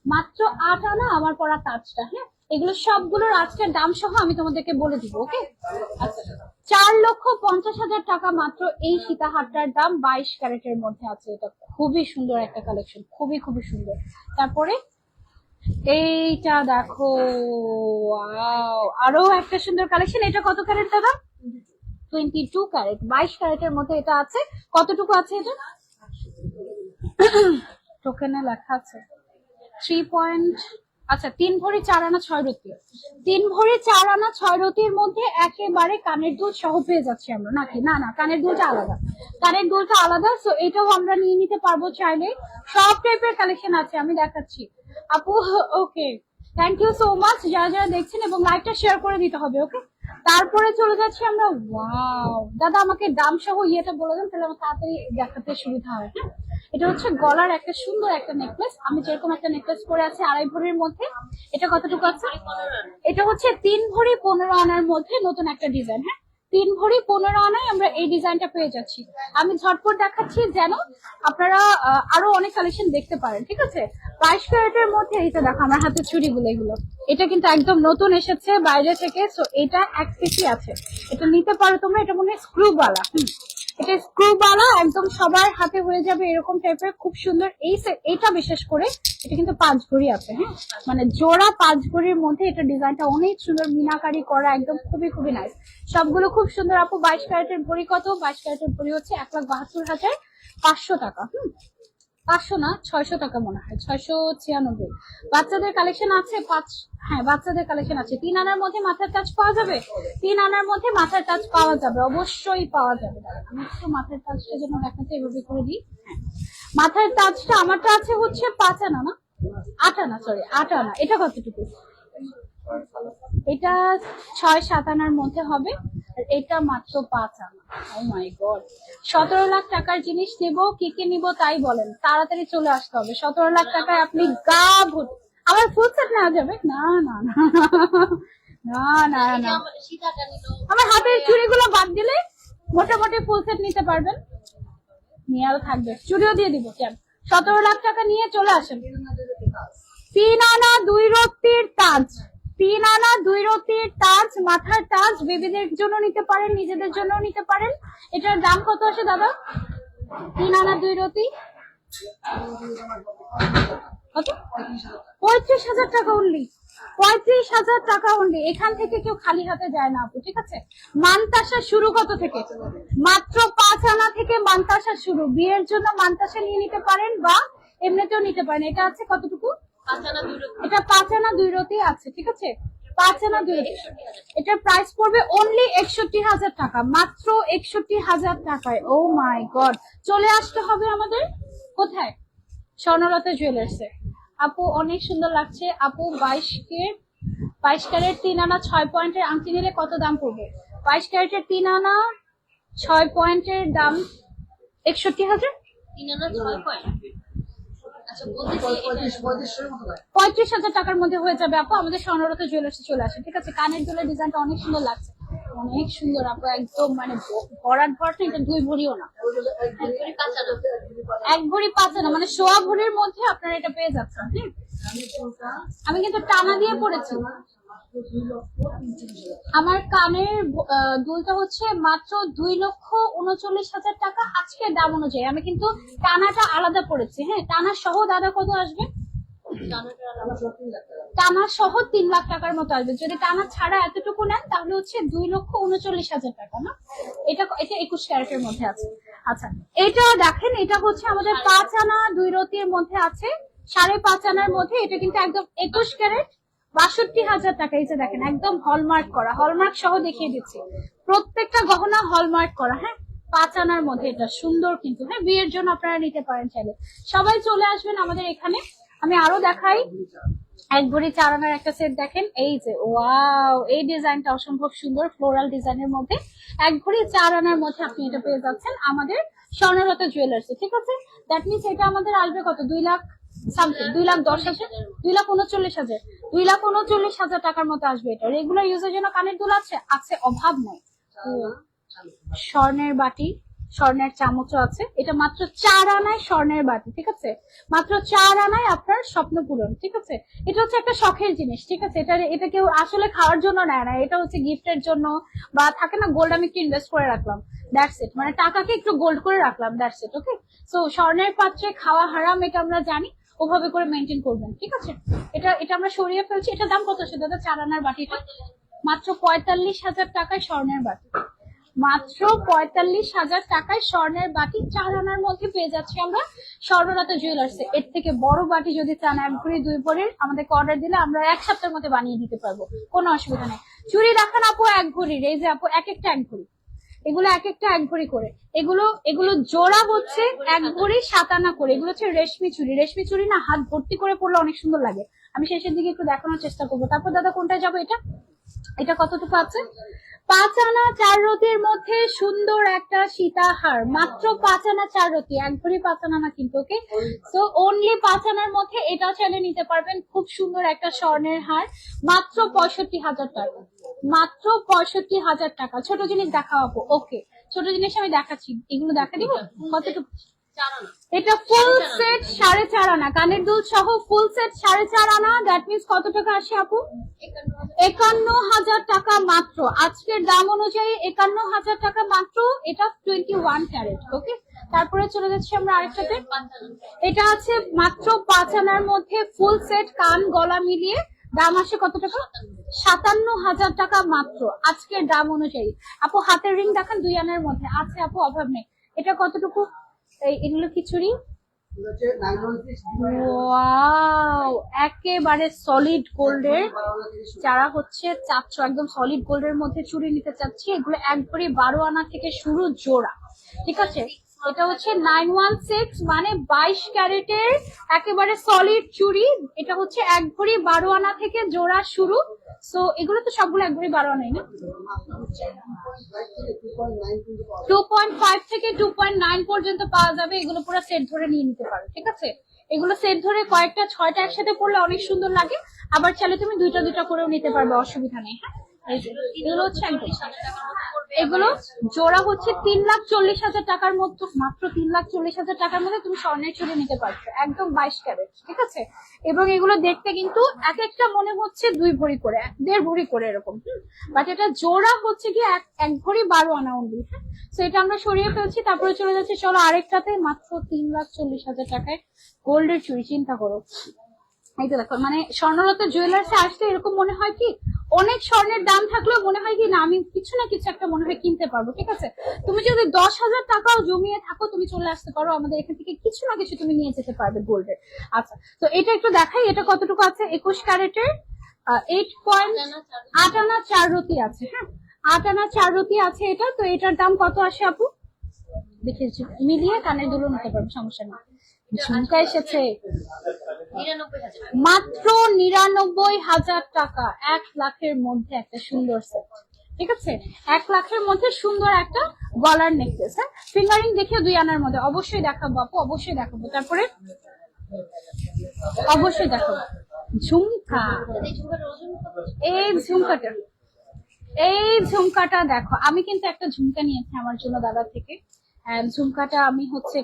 মাত্র 8 আনা আমার পড়া তাজটা। হ্যাঁ, এগুলো সবগুলোর আজকের দাম সহ আমি তোমাদেরকে বলে দিব। ওকে, আচ্ছা। 4,50,000 টাকা মাত্র এই সীতাহারটার দাম। 22 ক্যারেটের মধ্যে আছে। এটা খুবই সুন্দর একটা কালেকশন, খুবই খুবই সুন্দর। তারপরে এইটা দেখো, ওয়াও, আরো একটা সুন্দর কালেকশন। এটা কত ক্যারেট দাদা? 22 ক্যারেট, 22 ক্যারেটের মধ্যে এটা আছে। কতটুকু আছে এটা? টোকেনে লেখা আছে 3 আচ্ছা 3 ভরি 4 আনা 6 রতি। 3 ভরি 4 আনা 6 রতির মধ্যে একেবারে কানের দুল সহ পেয়ে যাচ্ছি আমরা নাকি? না না, কানের দুলটা আলাদা, কানের দুলটা আলাদা। সো এটাও আমরা নিয়ে নিতে পারবো চাইলে। সব টাইপের কালেকশন আছে, আমি দেখাচ্ছি আপু। ওকে, থ্যাংক ইউ সো মাচ যারা যারা দেখছেন, এবং লাইভটা শেয়ার করে দিতে হবে। ওকে, তারপরে চলে যাচ্ছি আমরা। ওয়াও দাদা, আমাকে দাম সহ ইয়েটা বলে দেন, তাহলে আমার তাড়াতাড়ি দেখাতে সুবিধা হয়। হ্যাঁ, এটা হচ্ছে গলার একটা সুন্দর একটা নেকলেস। আমি যেরকম একটা নেকলেস পরে আছি 2.5 ভরির মধ্যে। এটা কতটুকু আছে? এটা হচ্ছে 3 ভরি 15 আনার মধ্যে নতুন একটা ডিজাইন। হ্যাঁ, 3 ভরি 15 আনায় আমরা এই ডিজাইনটা পেয়ে যাচ্ছি। আমি ঝটপট দেখাচ্ছি যেন আপনারা আরো অনেক কালেকশন দেখতে পারেন, ঠিক আছে। 22 ক্যারেটের মধ্যে এইটা দেখো, আমার হাতে চুড়িগুলো এগুলো, এটা কিন্তু একদম নতুন এসেছে বাইরে থেকে। সো এটা 1 পিসই আছে, এটা নিতে পারো তোমরা। এটা মনে হয় স্ক্রুবালা। এটা স্ক্রুবালা, একদম সবার হাতে হয়ে যাবে এরকম টাইপের, খুব সুন্দর। এইটা বিশেষ করে এটা কিন্তু 5 ভরি আছে। হ্যাঁ, মানে জোড়া 5 ভরির মধ্যে এটা ডিজাইনটা অনেক সুন্দর, মিনাকারি করা, একদম খুবই খুবই নাইস। সবগুলো খুব সুন্দর। আপু 22 ক্যারেটের ভরি কত? 22 ক্যারেটের ভরি হচ্ছে 1,72,500 টাকা। 500 না, 600 টাকা মনে হয়, 696। বাচ্চাদের কালেকশন আছে 5, হ্যাঁ বাচ্চাদের কালেকশন আছে। 3 আনার মধ্যে মাথার টাচ পাওয়া যাবে, 3 আনার মধ্যে মাথার টাচ পাওয়া যাবে, অবশ্যই পাওয়া যাবে। আমি একটু মাথার টাচটা যেন দেখাতে এভাবে করে দিই। হ্যাঁ, মাথার টাচটা আমারটা আছে হচ্ছে 5 আনা না 8 আনা, সরি 8 আনা। এটা কতটুকু? এটা 6-7 আনার মধ্যে হবে। আর এটা মাত্র 5 আনা। ও মাই গড, 17 লাখ টাকার জিনিস নেব, কি কি নিব তাই বলেন, তাড়াতাড়ি চলে আসতে হবে। 17 লাখ টাকায় আপনি গা ভর্তি। আমার ফুল সেট নেওয়া যাবে? না না না না না না, সীতাটা নিল। আমার হাতের চুড়িগুলো বাদ দিলে মোটামুটি ফুল সেট নিতে পারবেন। নিয়াল থাকবে, চুড়িও দিয়ে দিব। কেন 17 লাখ টাকা নিয়ে চলে আসেন। 3 আনা 2 রতির তাজ, 3 আনা 2 রতির তাজ, মাথার তাজ। বেবিদের জন্য নিতে পারেন, নিজেদের জন্য নিতে পারেন। এটার দাম কত আসে দাদা? 3 আনা 2 রতি কত? 35,000 টাকা অনলি, 35,000 টাকা অনলি। এখান থেকে কেউ খালি হাতে যায় না আপু, ঠিক আছে। মানতাসা শুরু কত থেকে? মাত্র 5 আনা থেকে মানতাসা শুরু। বিয়ের জন্য মানতাসা নিয়ে নিতে পারেন বা এমনিতেও নিতে পারেন। এটা আছে কতটুকু? 5 আনা 2 রতি। এটা 5 আনা 2 রতি আছে, ঠিক আছে। 5 আনা 2 রতি, এটার প্রাইস পড়বে অনলি 61,000 টাকা, মাত্র 61,000 টাকায়। ও মাই গড, চলে আসতে হবে আমাদের কোথায়? স্বর্ণলতা জুয়েলার্সে। আপু অনেক সুন্দর লাগছে। আপু 22 ক্যারেট 3 আনা 6 পয়েন্টের আংটি নিলে কত দাম পড়বে? 22 ক্যারেটের 3 আনা 6 পয়েন্টের দাম 61,000। 3 আনা 6 পয়েন্ট। আচ্ছা বলতেছি 3500 মতো লাগে। 35,000 টাকার মধ্যে হয়ে যাবে আপু। আমাদের স্বর্ণরতা জুয়েলার্সে চলে আসে, ঠিক আছে। কানের দুলের ডিজাইনটা অনেক সুন্দর লাগছে, অনেক সুন্দর আপু, একদম মানে ভরাট ভরাট, এটা 2 ভরিও না, ওগুলো এক ভরি একবারে কাঁচা না। 1 ভরি 5 না, মানে সোয়া ভরির মধ্যে আপনারা এটা পেয়ে যাচ্ছেন। হ্যাঁ, কানের দুলটা আমি কিন্তু টানা দিয়ে পড়েছি। মাত্র 2,39,000 আমার কানের দুলটা হচ্ছে মাত্র 2,39,000 টাকা আজকের দাম অনুযায়ী। আমি কিন্তু টানাটা আলাদা পড়েছি। হ্যাঁ, টানা সহ দাদা কত আসবে? জানাটা টানা 3 লাখ টাকা। টানা সহ 3 লাখ টাকার মতো আসবে। যদি টানা ছাড়া এতটুকু নেন তাহলে হচ্ছে 2,39,000 টাকা না। এটা এটা 21 ক্যারেটের মধ্যে আছে। আচ্ছা, এটা দেখেন, এটা হচ্ছে আমাদের 5 আনা 2 রতির মধ্যে আছে, 5.5 আনার মধ্যে। এটা কিন্তু একদম 21 ক্যারেট, 62,000 টাকা। এই যে দেখেন, একদম হলমার্ক করা, হলমার্ক সহ দেখিয়ে দিচ্ছি, প্রত্যেকটা গহনা হলমার্ক করা। হ্যাঁ, 5 আনার মধ্যে, এটা সুন্দর কিন্তু। হ্যাঁ, বিয়ের জন্য আপনারা নিতে পারেন চাইলে। সবাই চলে আসবেন আমাদের এখানে। আমি আরো দেখাই, 1 ভরি 4 আনার একটা সেট দেখেন, এই যে ওয়াও, এই ডিজাইনটা অসম্ভব সুন্দর, ফ্লোরাল ডিজাইনের মধ্যে 1 ভরি 4 আনার মধ্যে আপনি এটা পেয়ে যাচ্ছেন আমাদের স্বর্ণরতা জুয়েলার্সে, ঠিক আছে। দ্যাট মিনস এটা আমাদের আসবে কত, 2 লাখ সামথিং, 2,10,000, 2,39,000, 2,39,000 টাকার মতো আসবে। এটা রেগুলার ইউজের জন্য কানের দুল আছে, আছে, অভাব নাই। স্বর্ণের বাটি, স্বর্ণের চামচও আছে। এটা মাত্র 4 আনায় স্বর্ণের বাটি, ঠিক আছে, মাত্র 4 আনায় আপনার স্বপ্ন পূরণ, ঠিক আছে। এটা হচ্ছে একটা শখের জিনিস, ঠিক আছে। এটা কেউ আসলে খাওয়ার জন্য নেয় না, এটা হচ্ছে গিফটের জন্য, বা থাকে না গোল্ড আমি একটু ইনভেস্ট করে রাখলাম, দ্যাটস ইট, মানে টাকাকে একটু গোল্ড করে রাখলাম, দ্যাটস ইট। ওকে, সো স্বর্ণের পাত্রে খাওয়া হারাম, এটা আমরা জানি, ওভাবে করে মেনটেন করবেন, ঠিক আছে। এটা আমরা সরিয়ে ফেলছি। এটা দাম কত সে দাদা, 4 আনার বাটিটা? মাত্র 45,000 টাকায় স্বর্ণের বাটি, মাত্র 45,000 টাকায় স্বর্ণের বাটি 4 আনার মধ্যে পেয়ে যাচ্ছি আমরা স্বর্ণরতা জুয়েলার্সে। এর থেকে বড় বাটি যদি চান 1 ভরি 2 ভরির, আমাদেরকে অর্ডার দিলে আমরা 1 সপ্তাহের মধ্যে বানিয়ে দিতে পারবো, কোনো অসুবিধা নেই। চুড়ি দেখান আপু 1 ভরির, এই যে আপু এক একটা 1 ভরি, এগুলো এক একটা 1 ভরি করে, এগুলো জোড়া হচ্ছে 1 ভরি 7 আনা করে। এগুলো হচ্ছে রেশমি চুড়ি, রেশমি চুড়ি না, হাত ভর্তি করে পড়লে অনেক সুন্দর লাগে। আমি শেষের দিকে একটু দেখানোর চেষ্টা করবো। তারপর দাদা কোনটায় যাবো? এটা কতটুকু আছে? 5 আনা 4 রতির মধ্যে সুন্দর একটা সীতাহার, মাত্র 5 আনা 4 রতি, 1 ভরি 5 আনা না কিন্তু। ওকে, সো অনলি 5 আনার মধ্যে এটাও চাইলে নিতে পারবেন। খুব সুন্দর একটা স্বর্ণের হার, মাত্র 65,000 টাকা, মাত্র 65,000 টাকা। ছোট জিনিস দেখাবো, ওকে, ছোট জিনিস আমি দেখাচ্ছি, এগুলো দেখা দিব কতটুকু। চারানা এটা ফুল সেট 4.5 আনা, কানের দুল সহ ফুল সেট 4.5 আনা। দ্যাট মিনস কত টাকা আসে আপু? 51,000 টাকা মাত্র, আজকের দাম অনুযায়ী 51,000 টাকা মাত্র। এটা 21 ক্যারেট। ওকে, তারপরে চলে যাচ্ছি আমরা আরেকটাতে। এটা আছে মাত্র 5 আনার মধ্যে ফুল সেট, কান গলা মিলিয়ে দাম আসে কত টাকা? 57,000 টাকা মাত্র, আজকের দাম অনুযায়ী। আপু হাতের রিং দেখান 2 আনার মধ্যে আছে আপু, অভাব নেই। এটা কতটুকু? এগুলো কি চুড়ি? এগুলো হচ্ছে 916 ওয়াও, একেবারে সলিড গোল্ডের। যারা হচ্ছে চাচ্ছ একদম সলিড গোল্ডের মধ্যে চুড়ি নিতে চাচ্ছি, এগুলো 1 ভরি 12 আনা থেকে শুরু জোড়া, ঠিক আছে। এটা হচ্ছে 916, মানে 22 ক্যারেটের একেবারে সলিড চুড়ি। এটা হচ্ছে 1 ভরি 12 আনা থেকে জোড়া শুরু। সো এগুলো তো সবগুলো 1 ভরি 12 আনাই না? 2.5 থেকে 2.9 পর্যন্ত পাওয়া যাবে। এগুলো পুরো সেট ধরে নিয়ে নিতে পারো, ঠিক আছে। এগুলো সেট ধরে কয়েকটা 6টা একসাথে পড়লে অনেক সুন্দর লাগে। আবার চাইলে তুমি 2টা 2টা করেও নিতে পারবে, অসুবিধা নেই। হ্যাঁ, এই যে এগুলো হচ্ছে একদম, এগুলো জোড়া হচ্ছে 3,40,000 টাকার মধ্যে, মাত্র 3,40,000 টাকার মধ্যে তুমি স্বর্ণের চুড়ি নিতে পারছো, একদম 22 ক্যারেট, ঠিক আছে। এবং এগুলো দেখতে কিন্তু এক একটা মনে হচ্ছে 2 ভরি করে, 1.5 ভরি করে এরকম, বাট এটা জোড়া হচ্ছে কি 1 ভরি 12 আনা অনলি। হ্যাঁ, তো এটা আমরা সরিয়ে ফেলছি। তারপরে চলে যাচ্ছে চলো আরেকটাতে, মাত্র 3,40,000 টাকায় গোল্ডের চুড়ি। চিন্তা করো, এই তো দেখো, মানে স্বর্ণরতা জুয়েলার্সে আসলে এরকম মনে হয় কি অনেক স্বর্ণের দাম থাকলেও মনে হয় কি না আমি কিছু না কিছু একটা মনে হয় কিনতে পারবো, ঠিক আছে। তুমি যদি 10,000 টাকাও জমিয়ে থাকো, তুমি চলে আসতে পারো আমাদের এখান থেকে, কিছু না কিছু তুমি নিয়ে যেতে পারবে গোল্ডের। আচ্ছা, তো এটা একটু দেখাই, এটা কতটুকু আছে? 21 ক্যারেটের 8 আনা 4 রতি আছে। হ্যাঁ, 8 আনা 4 রতি আছে এটা। তো এটার দাম কত আসে আপু? দেখেছি, মিলিয়ে কানের দুলো নিতে পারবে, সমস্যা নেই। ঝুমকা এসেছে 99,000 মাত্র 99,000 টাকা, 1 লাখের মধ্যে একটা সুন্দর সেট, ঠিক আছে। 1 লাখের মধ্যে সুন্দর একটা গলার নেকলেস। হ্যাঁ, ফিঙ্গারিং দেখে 2 আনার মধ্যে অবশ্যই দেখাবো আপু, অবশ্যই দেখাবো। তারপরে অবশ্যই দেখো ঝুমকা, এই ঝুমকাটার ওজন কত? এই ঝুমকাটা, এই ঝুমকাটা দেখো, আমি কিন্তু একটা ঝুমকা নিয়েছি আমার জন্য দাদা থেকে। And ঝুমকাটা আমি হচ্ছে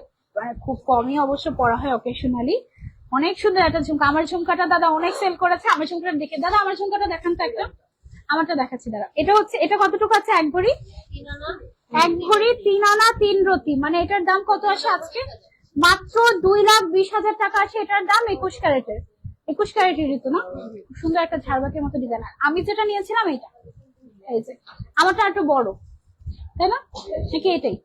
খুব কমই অবশ্য পরা হয় অকেশনালি। অনেক সুন্দর একটা ঝুমকা, আমার ঝুমকাটা দাদা অনেক সেল করেছে। আমার ঝুমকাটা দেখে দাদা, আমার ঝুমকাটা দেখান তো একটা, আমারটা দেখাচ্ছি দাদা। এটা হচ্ছে, এটা কতটুকু আছে? এক ভরি, 3 আনা, 1 ভরি 3 আনা 3 রতি, মানে এটার দাম কত আসে আজকে? মাত্র 2,20,000 টাকা আসে এটার দাম। 21 ক্যারেটের, 21 ক্যারেটের ঋতু না, খুব সুন্দর একটা ঝাড়বাতির মতো ডিজাইন। আমি যেটা নিয়েছিলাম এটা, এই যে আমারটা একটু বড়, তাই না? নাকি এটাই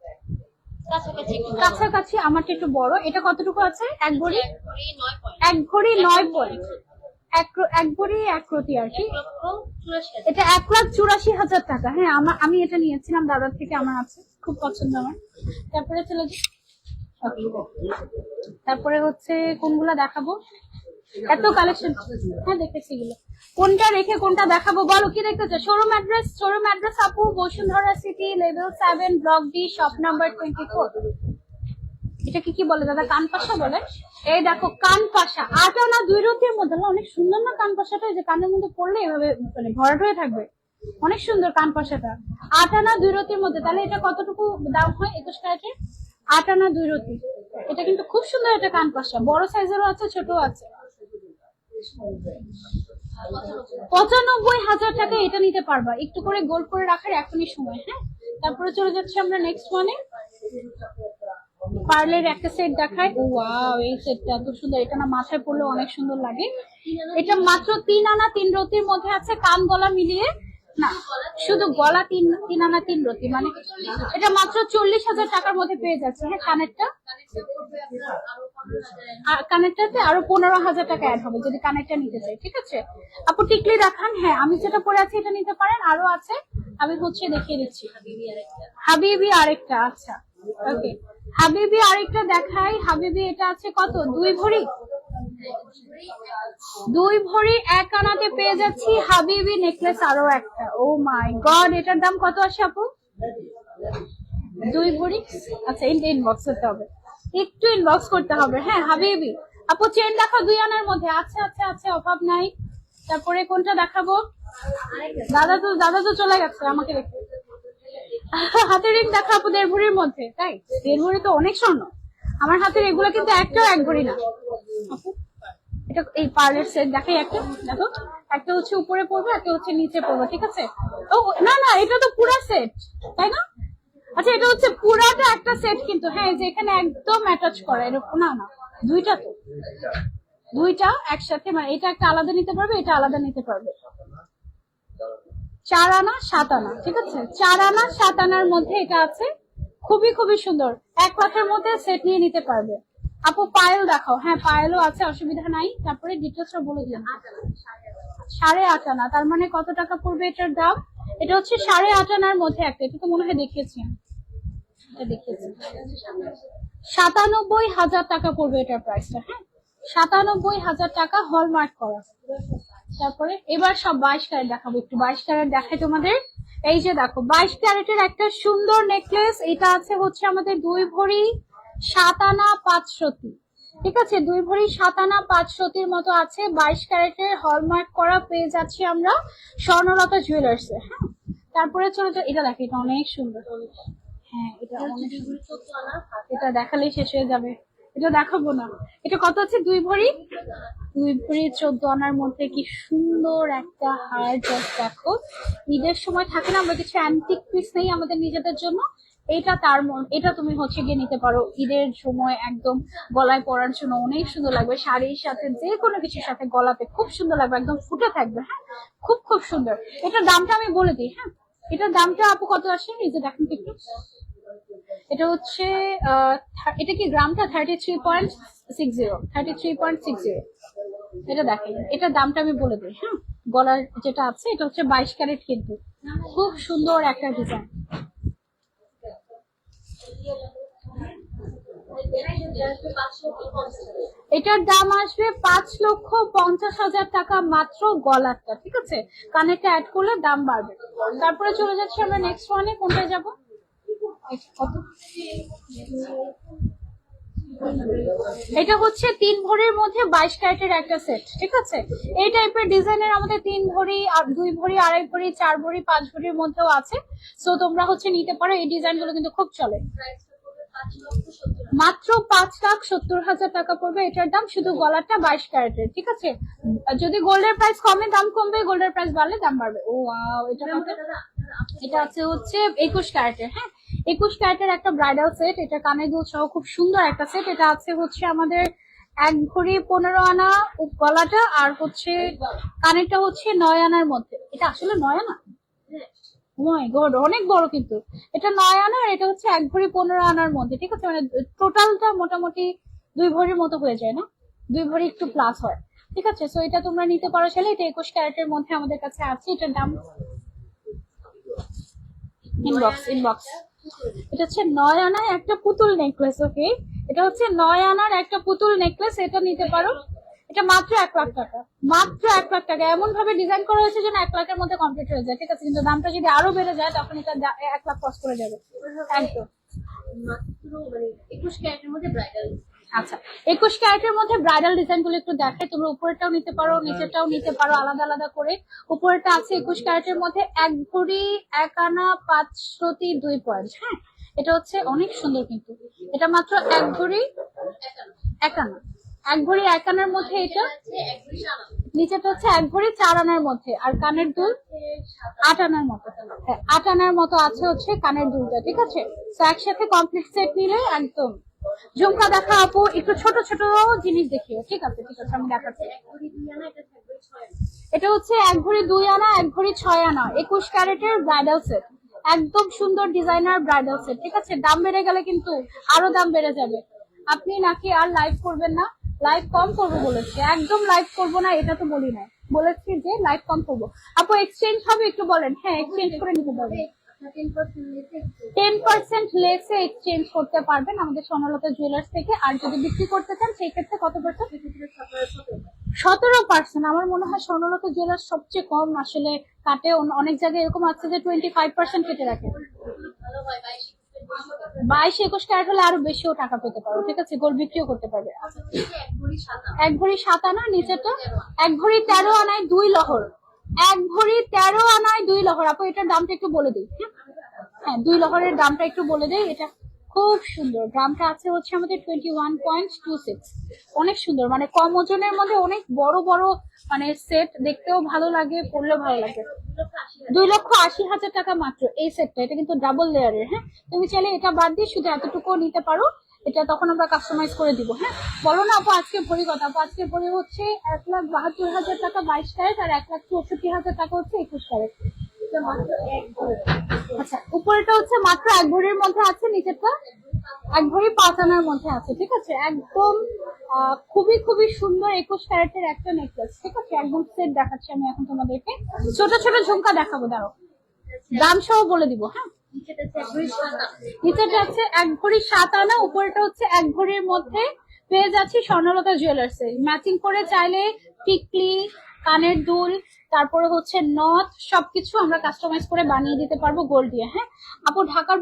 কাছাকাছি একটু বড়। কাছাকাছি? আমারটা একটু বড়। এটা কতটুকু আছে? 1 ভরি, 1 ভরি 9 পয়েন্ট। 1 ভরি 9 পয়েন্ট, 1 ভরি 1 রতি আর কি। 1,84,000। এটা 1,84,000 টাকা। হ্যাঁ, আমি এটা নিয়েছিলাম দাদার থেকে, আমার আছে, খুব পছন্দ আমার। তারপরে চলে যাই, তারপরে হচ্ছে কোনগুলা দেখাবো? এত কালেকশন, হ্যাঁ দেখেছি এগুলো। কোনটা রেখে কোনটা দেখাবো বলো, কি দেখতে চাও? শোরুম অ্যাড্রেস, শোরুম অ্যাড্রেস আপু Bashundhara city, level 7, block D, shop number 24। এটাকে কি বলে দাদা? কানপাশা বলে। এই দেখো কানপাশা, 8 আনা 2 রতির মধ্যে না, অনেক সুন্দর না কানপাশাটা? এই যে কানের মধ্যে পড়লে এভাবে মানে ভরাট হয়ে থাকবে, অনেক সুন্দর কানপাশাটা। 8 আনা 2 রতির মধ্যে, তাহলে এটা কতটুকু দাম হয়? 21 ক্যারেটের 8 আনা 2 রতি। এটা কিন্তু খুব সুন্দর একটা কানপাশা, বড় সাইজেরও আছে, ছোট আছে। 95,000 টাকা এটা নিতে পারবা, একটু করে গোল্ড করে রাখার এখনই সময়। হ্যাঁ, তারপরে চলে যাচ্ছি আমরা নেক্সট ওয়ানে। পার্লের একটা সেট দেখায়। ও ওয়াও, এই সেটটা এত সুন্দর, এটা না মাথায় পড়লে অনেক সুন্দর লাগে। এটা মাত্র 3 আনা 3 রতির মধ্যে আছে, কান গলা মিলিয়ে না, শুধু গলা 3 আনা 3 রতি, মানে এটা মাত্র 40,000 টাকার মধ্যে পেয়ে যাচ্ছে। হ্যাঁ, কানেরটা, আর কানেরটাতে আরো 15,000 টাকা অ্যাড হবে যদি কানেরটা নিতে চাই। ঠিক আছে আপু, টিকলি দেখান। হ্যাঁ, আমি যেটা পরে আছি এটা নিতে পারেন, আরো আছে, আমি হচ্ছে দেখিয়ে দিচ্ছি। হাবিবি আরেকটা, আচ্ছা ওকে, হাবিবি আরেকটা দেখাই। হাবিবি এটা আছে কত? 2 ভরি, 2 ভরি 1 আনাতে পেয়ে যাচ্ছি হাবিবি নেকলেস আরো একটা। ও মাই গড, এটার দাম কত আসে আপু? 2 ভরি, আচ্ছা ইনবক্স করতে হবে, একটু ইনবক্স করতে হবে। হ্যাঁ হাবিবি আপু, চেন দেখো 2 আনার মধ্যে আছে, আচ্ছা আচ্ছা অভাব নাই। তারপরে কোনটা দেখাবো? দাদা তো চলে গেছে আমাকে রেখে। হাতের রিং দেখা আপু 1.5 ভরির মধ্যে, তাই 1.5 ভরি তো অনেক স্বর্ণ। আমার হাতের এগুলো কিন্তু একটাও 1 ভরি না আপু। এটা এই পার্লের সেট দেখাই একটা, দেখো একটা হচ্ছে উপরে পড়বে, একটা হচ্ছে নিচে পড়বে। ঠিক আছে, ও না না, এটা তো পুরা সেট, তাই না? আচ্ছা, এটা হচ্ছে পুরাটা একটা সেট কিন্তু। হ্যাঁ, যে এখানে একদম অ্যাটাচ করা, এরকম না না, দুইটা তো, দুইটা একসাথে, মানে এটা একটা আলাদা নিতে পারবে, এটা আলাদা নিতে পারবে। 4 আনা 7 আনা, ঠিক আছে, 4 আনা 7 আনার মধ্যে এটা আছে, খুবই খুবই সুন্দর। এক কথার মধ্যে সেট নিয়ে নিতে পারবে। আপু পায়েল দেখাও। হ্যাঁ, পায়েলও আছে, অসুবিধা নাই। তারপরে ডিটেলসটা বলে দিন। 8.5 আনা, তার মানে কত টাকা পড়বে এটার দাম? এটা হচ্ছে 8.5 আনার মধ্যে একটা, এটা তো মনে হয় দেখিয়েছি আমি, এটা দেখিয়েছি। 97,000 টাকা পড়বে এটার প্রাইসটা। হ্যাঁ, 97,000 টাকা, হলমার্ক করা। তারপরে এবার সব 22 ক্যারেট দেখাবো, একটু 22 ক্যারেট দেখাই তোমাদের। এই যে দেখো 22 ক্যারেটের একটা সুন্দর নেকলেস, এটা আছে হচ্ছে আমাদের 2 ভরি 7 আনা 5 রতি। ঠিক আছে, 2 ভরি 7 আনা 5 রতির মতো আছে, 22 ক্যারেটের হলমার্ক করা পেয়ে যাচ্ছি আমরা স্বর্ণলতা জুয়েলার্স এ। হ্যাঁ, তারপরে চলে যাও, এটা দেখো, এটা অনেক সুন্দর। হ্যাঁ, এটা অনেক সুন্দর, এটা দেখালেই শেষ হয়ে যাবে, এটা দেখাবো না। এটা কত আছে? 2 ভরি 14 আনার মধ্যে কি সুন্দর একটা হার। জাস্ট দেখো, ঈদের সময় থাকে না, আমরা কিছু অ্যান্টিক পিস নেই আমাদের নিজেদের জন্য, এটা তার এটা তুমি হচ্ছে গিয়ে নিতে পারো ঈদের সময়, একদম গলায় পরার জন্য অনেক সুন্দর লাগবে, শাড়ির সাথে যে কোনো কিছুর সাথে গলাতে খুব সুন্দর লাগবে, একদম ফুটে থাকবে। হ্যাঁ, খুব খুব সুন্দর। এটার দামটা আমি বলে দিই। হ্যাঁ, এটার দামটা আপু কত আসে এই যে দেখেন একটু। এটা হচ্ছে এটা কি গ্রামটা 33.60 এটা দেখেন, এটার দামটা আমি বলে দিই। হ্যাঁ, গলার যেটা আছে এটা হচ্ছে 22 ক্যারেট, কিন্তু খুব সুন্দর একটা ডিজাইন। এটার দাম আসবে 5,50,000 টাকা মাত্র গলারটা। ঠিক আছে, কানেরটা অ্যাড করলে দাম বাড়বে। তারপরে চলে যাচ্ছি আমরা নেক্সট ওয়ানে, কোনটায় যাবো? কত এটা হচ্ছে 3 ভরির মধ্যে 22 ক্যারেটের একটা সেট, ঠিক আছে। এই টাইপের ডিজাইনের আমাদের 3 ভরি আর 2 ভরি, 2.5 ভরি, 4 ভরি, 5 ভরির মধ্যেও আছে। সো তোমরা হচ্ছে নিতে পারো, এই ডিজাইনগুলো কিন্তু খুব চলে। মাত্র 5,70,000 টাকা পড়বে এটার দাম, শুধু গলাটা 22 ক্যারেটের, ঠিক আছে। যদি গোল্ডের প্রাইস কমে দাম কমবে, গোল্ডের প্রাইস বাড়লে দাম বাড়বে। ও ওয়াও, এটা কত? এটা হচ্ছে 21 ক্যারেটের। হ্যাঁ, 21 ক্যারেটের একটা ব্রাইডাল সেট, এটা কানের দুল সহ খুব সুন্দর একটা সেট। এটা আছে হচ্ছে আমাদের 1 ভরি 15 আনা গলাটা, আর হচ্ছে কানেরটা হচ্ছে 9 আনার মধ্যে। এটা আসলে 9 আনা? মাই গড, অনেক বড় কিন্তু। এটা 9 আনা আর এটা হচ্ছে 1 ভরি 15 আনার মধ্যে, ঠিক আছে। মানে টোটালটা মোটামুটি 2 ভরির মতো হয়ে যায় না, 2 ভরি একটু প্লাস হয়, ঠিক আছে। সো এটা তোমরা নিতে পারো চাইলে। এটা 21 ক্যারেটের মধ্যে আমাদের কাছে আছে। এটার দাম ইনবক্স। এটা হচ্ছে 9 আনার একটা পুতুল নেকলেস। ওকে, এটা হচ্ছে 9 আনার একটা পুতুল নেকলেস, এটা নিতে পারো। এটা মাত্র 1 লাখ টাকা, মাত্র 1 লাখ টাকা। এমন ভাবে ডিজাইন করা হয়েছে যেন 1 লাখের মধ্যে কমপ্লিট হয়ে যায়, ঠিক আছে। কিন্তু দামটা যদি আরো বেড়ে যায় তখন এটা 1 লাখ ক্রস করে যাবে একদম। মাত্র মানে 21 ক্যারেটের মধ্যে ব্রাইডাল। আচ্ছা, 21 ক্যারেটের মধ্যে ব্রাইডাল ডিজাইন গুলো একটু দেখাই। তোমরা উপরেরটাও নিতে পারো, নিচেরটাও নিতে পারো, আলাদা আলাদা করে। উপরেরটা আছে 21 ক্যারেটের মধ্যে 1 ভরি 1 আনা 5/2 পয়েন্ট। হ্যাঁ, এটা হচ্ছে অনেক সুন্দর কিন্তু। এটা মাত্র 1 ভরি 1 আনা, 1 ভরি 1 আনার মধ্যে। এটা নিচেটা হচ্ছে 1 ভরি 4 আনার মধ্যে, আর কানের দুল 8 আনার মতো। হ্যাঁ, 8 আনার মতো আছে হচ্ছে কানের দুলটা, ঠিক আছে। তো একসাথে কমপ্লিট সেট নিলে একদম। ঝুমকা দেখা আপু, একটু ছোট ছোট জিনিস দেখিও, ঠিক আছে। ঠিক আছে, আমি দেখাচ্ছি। এটা হচ্ছে 1 ভরি 2 আনা 1 ভরি 6 আনা 21 ক্যারেটের ব্রাইডাল সেট, একদম সুন্দর ডিজাইনার ব্রাইডাল সেট, ঠিক আছে। দাম বেড়ে গেলে কিন্তু আরো দাম বেড়ে যাবে। আপনি নাকি আর লাইভ করবেন না? লাইভ কম করবো বলেছি, একদম লাইভ করবো না এটা তো বলি নাই, বলেছি যে লাইভ কম করবো। আপু এক্সচেঞ্জ হবে একটু বলেন। হ্যাঁ, এক্সচেঞ্জ করে নিতে পারবেন, 10% লেসে এক্সচেঞ্জ করতে পারবেন আমাদের স্বর্ণলতা জুয়েলার্স থেকে। আর যদি বিক্রি করতে চান সেই ক্ষেত্রে কত পার্সেন্ট? 17%। আমার মনে হয় স্বর্ণলতা জুয়েলার্স সবচেয়ে কম আসলে কাটে। অনেক জায়গায় এরকম আছে যে 25% কেটে রাখে। 22-21 ক্যারেট হলে আরো বেশিও টাকা পেতে পারো, ঠিক আছে। গোল্ড বিক্রিও করতে পারবে। 1 ভরি 7 আনা, নিচেটা 1 ভরি 13 আনায় 2 লহর, 1 ভরি 13 আনায় 2 লহর। আপু এটার দামটা একটু বলে দিই। হ্যাঁ, 2 লহরের দামটা একটু বলে দেই। এটা খুব সুন্দর, গ্রামটা আছে হচ্ছে আমাদের 21.26। অনেক সুন্দর, মানে কম ওজনের মধ্যে অনেক বড় বড় মানে সেট, দেখতেও ভালো লাগে, পরলেও ভালো লাগে। 2,80,000 টাকা মাত্র এই সেটটা। এটা কিন্তু ডাবল লেয়ারের। হ্যাঁ, তুমি চাইলে এটা বাদ দিয়ে শুধু এতটুকু নিতে পারো, এটা তখন আমরা কাস্টমাইজ করে দিব। হ্যাঁ, বলো না আপু আজকে ভরি কথা? আপু আজকে ভরি হচ্ছে 1,72,000 টাকা 22 ক্যারেট, আর 1,64,000 টাকা হচ্ছে 21 ক্যারেট। আচ্ছা, উপরেটা হচ্ছে মাত্র 1 ভরির মধ্যে আছে, নিচেরটা 1 ভরি 5 আনার মধ্যে আছে, ঠিক আছে। একদম খুবই খুবই সুন্দর 21 ক্যারেটের একটা নেকলেস, ঠিক আছে। একদম সেট দেখাচ্ছি আমি এখন তোমাদেরকে। ছোট ছোট ঝুমকা দেখাবো, দাঁড়াও দাম সহ বলে দিব। হ্যাঁ, নিচেটা হচ্ছে 1 ভরি 7 আনা, উপরেটা হচ্ছে 1 ভরির মধ্যে। পেয়ে যাচ্ছি স্বর্ণলতা জুয়েলার্স এ। ম্যাচিং করে চাইলে টিকলি, কানের দুল, তারপরে হচ্ছে নথ, সবকিছু আমরা কাস্টমাইজ করে বানিয়ে দিতে পারবো গোল্ড দিয়ে। হ্যাঁ আপু, ঢাকার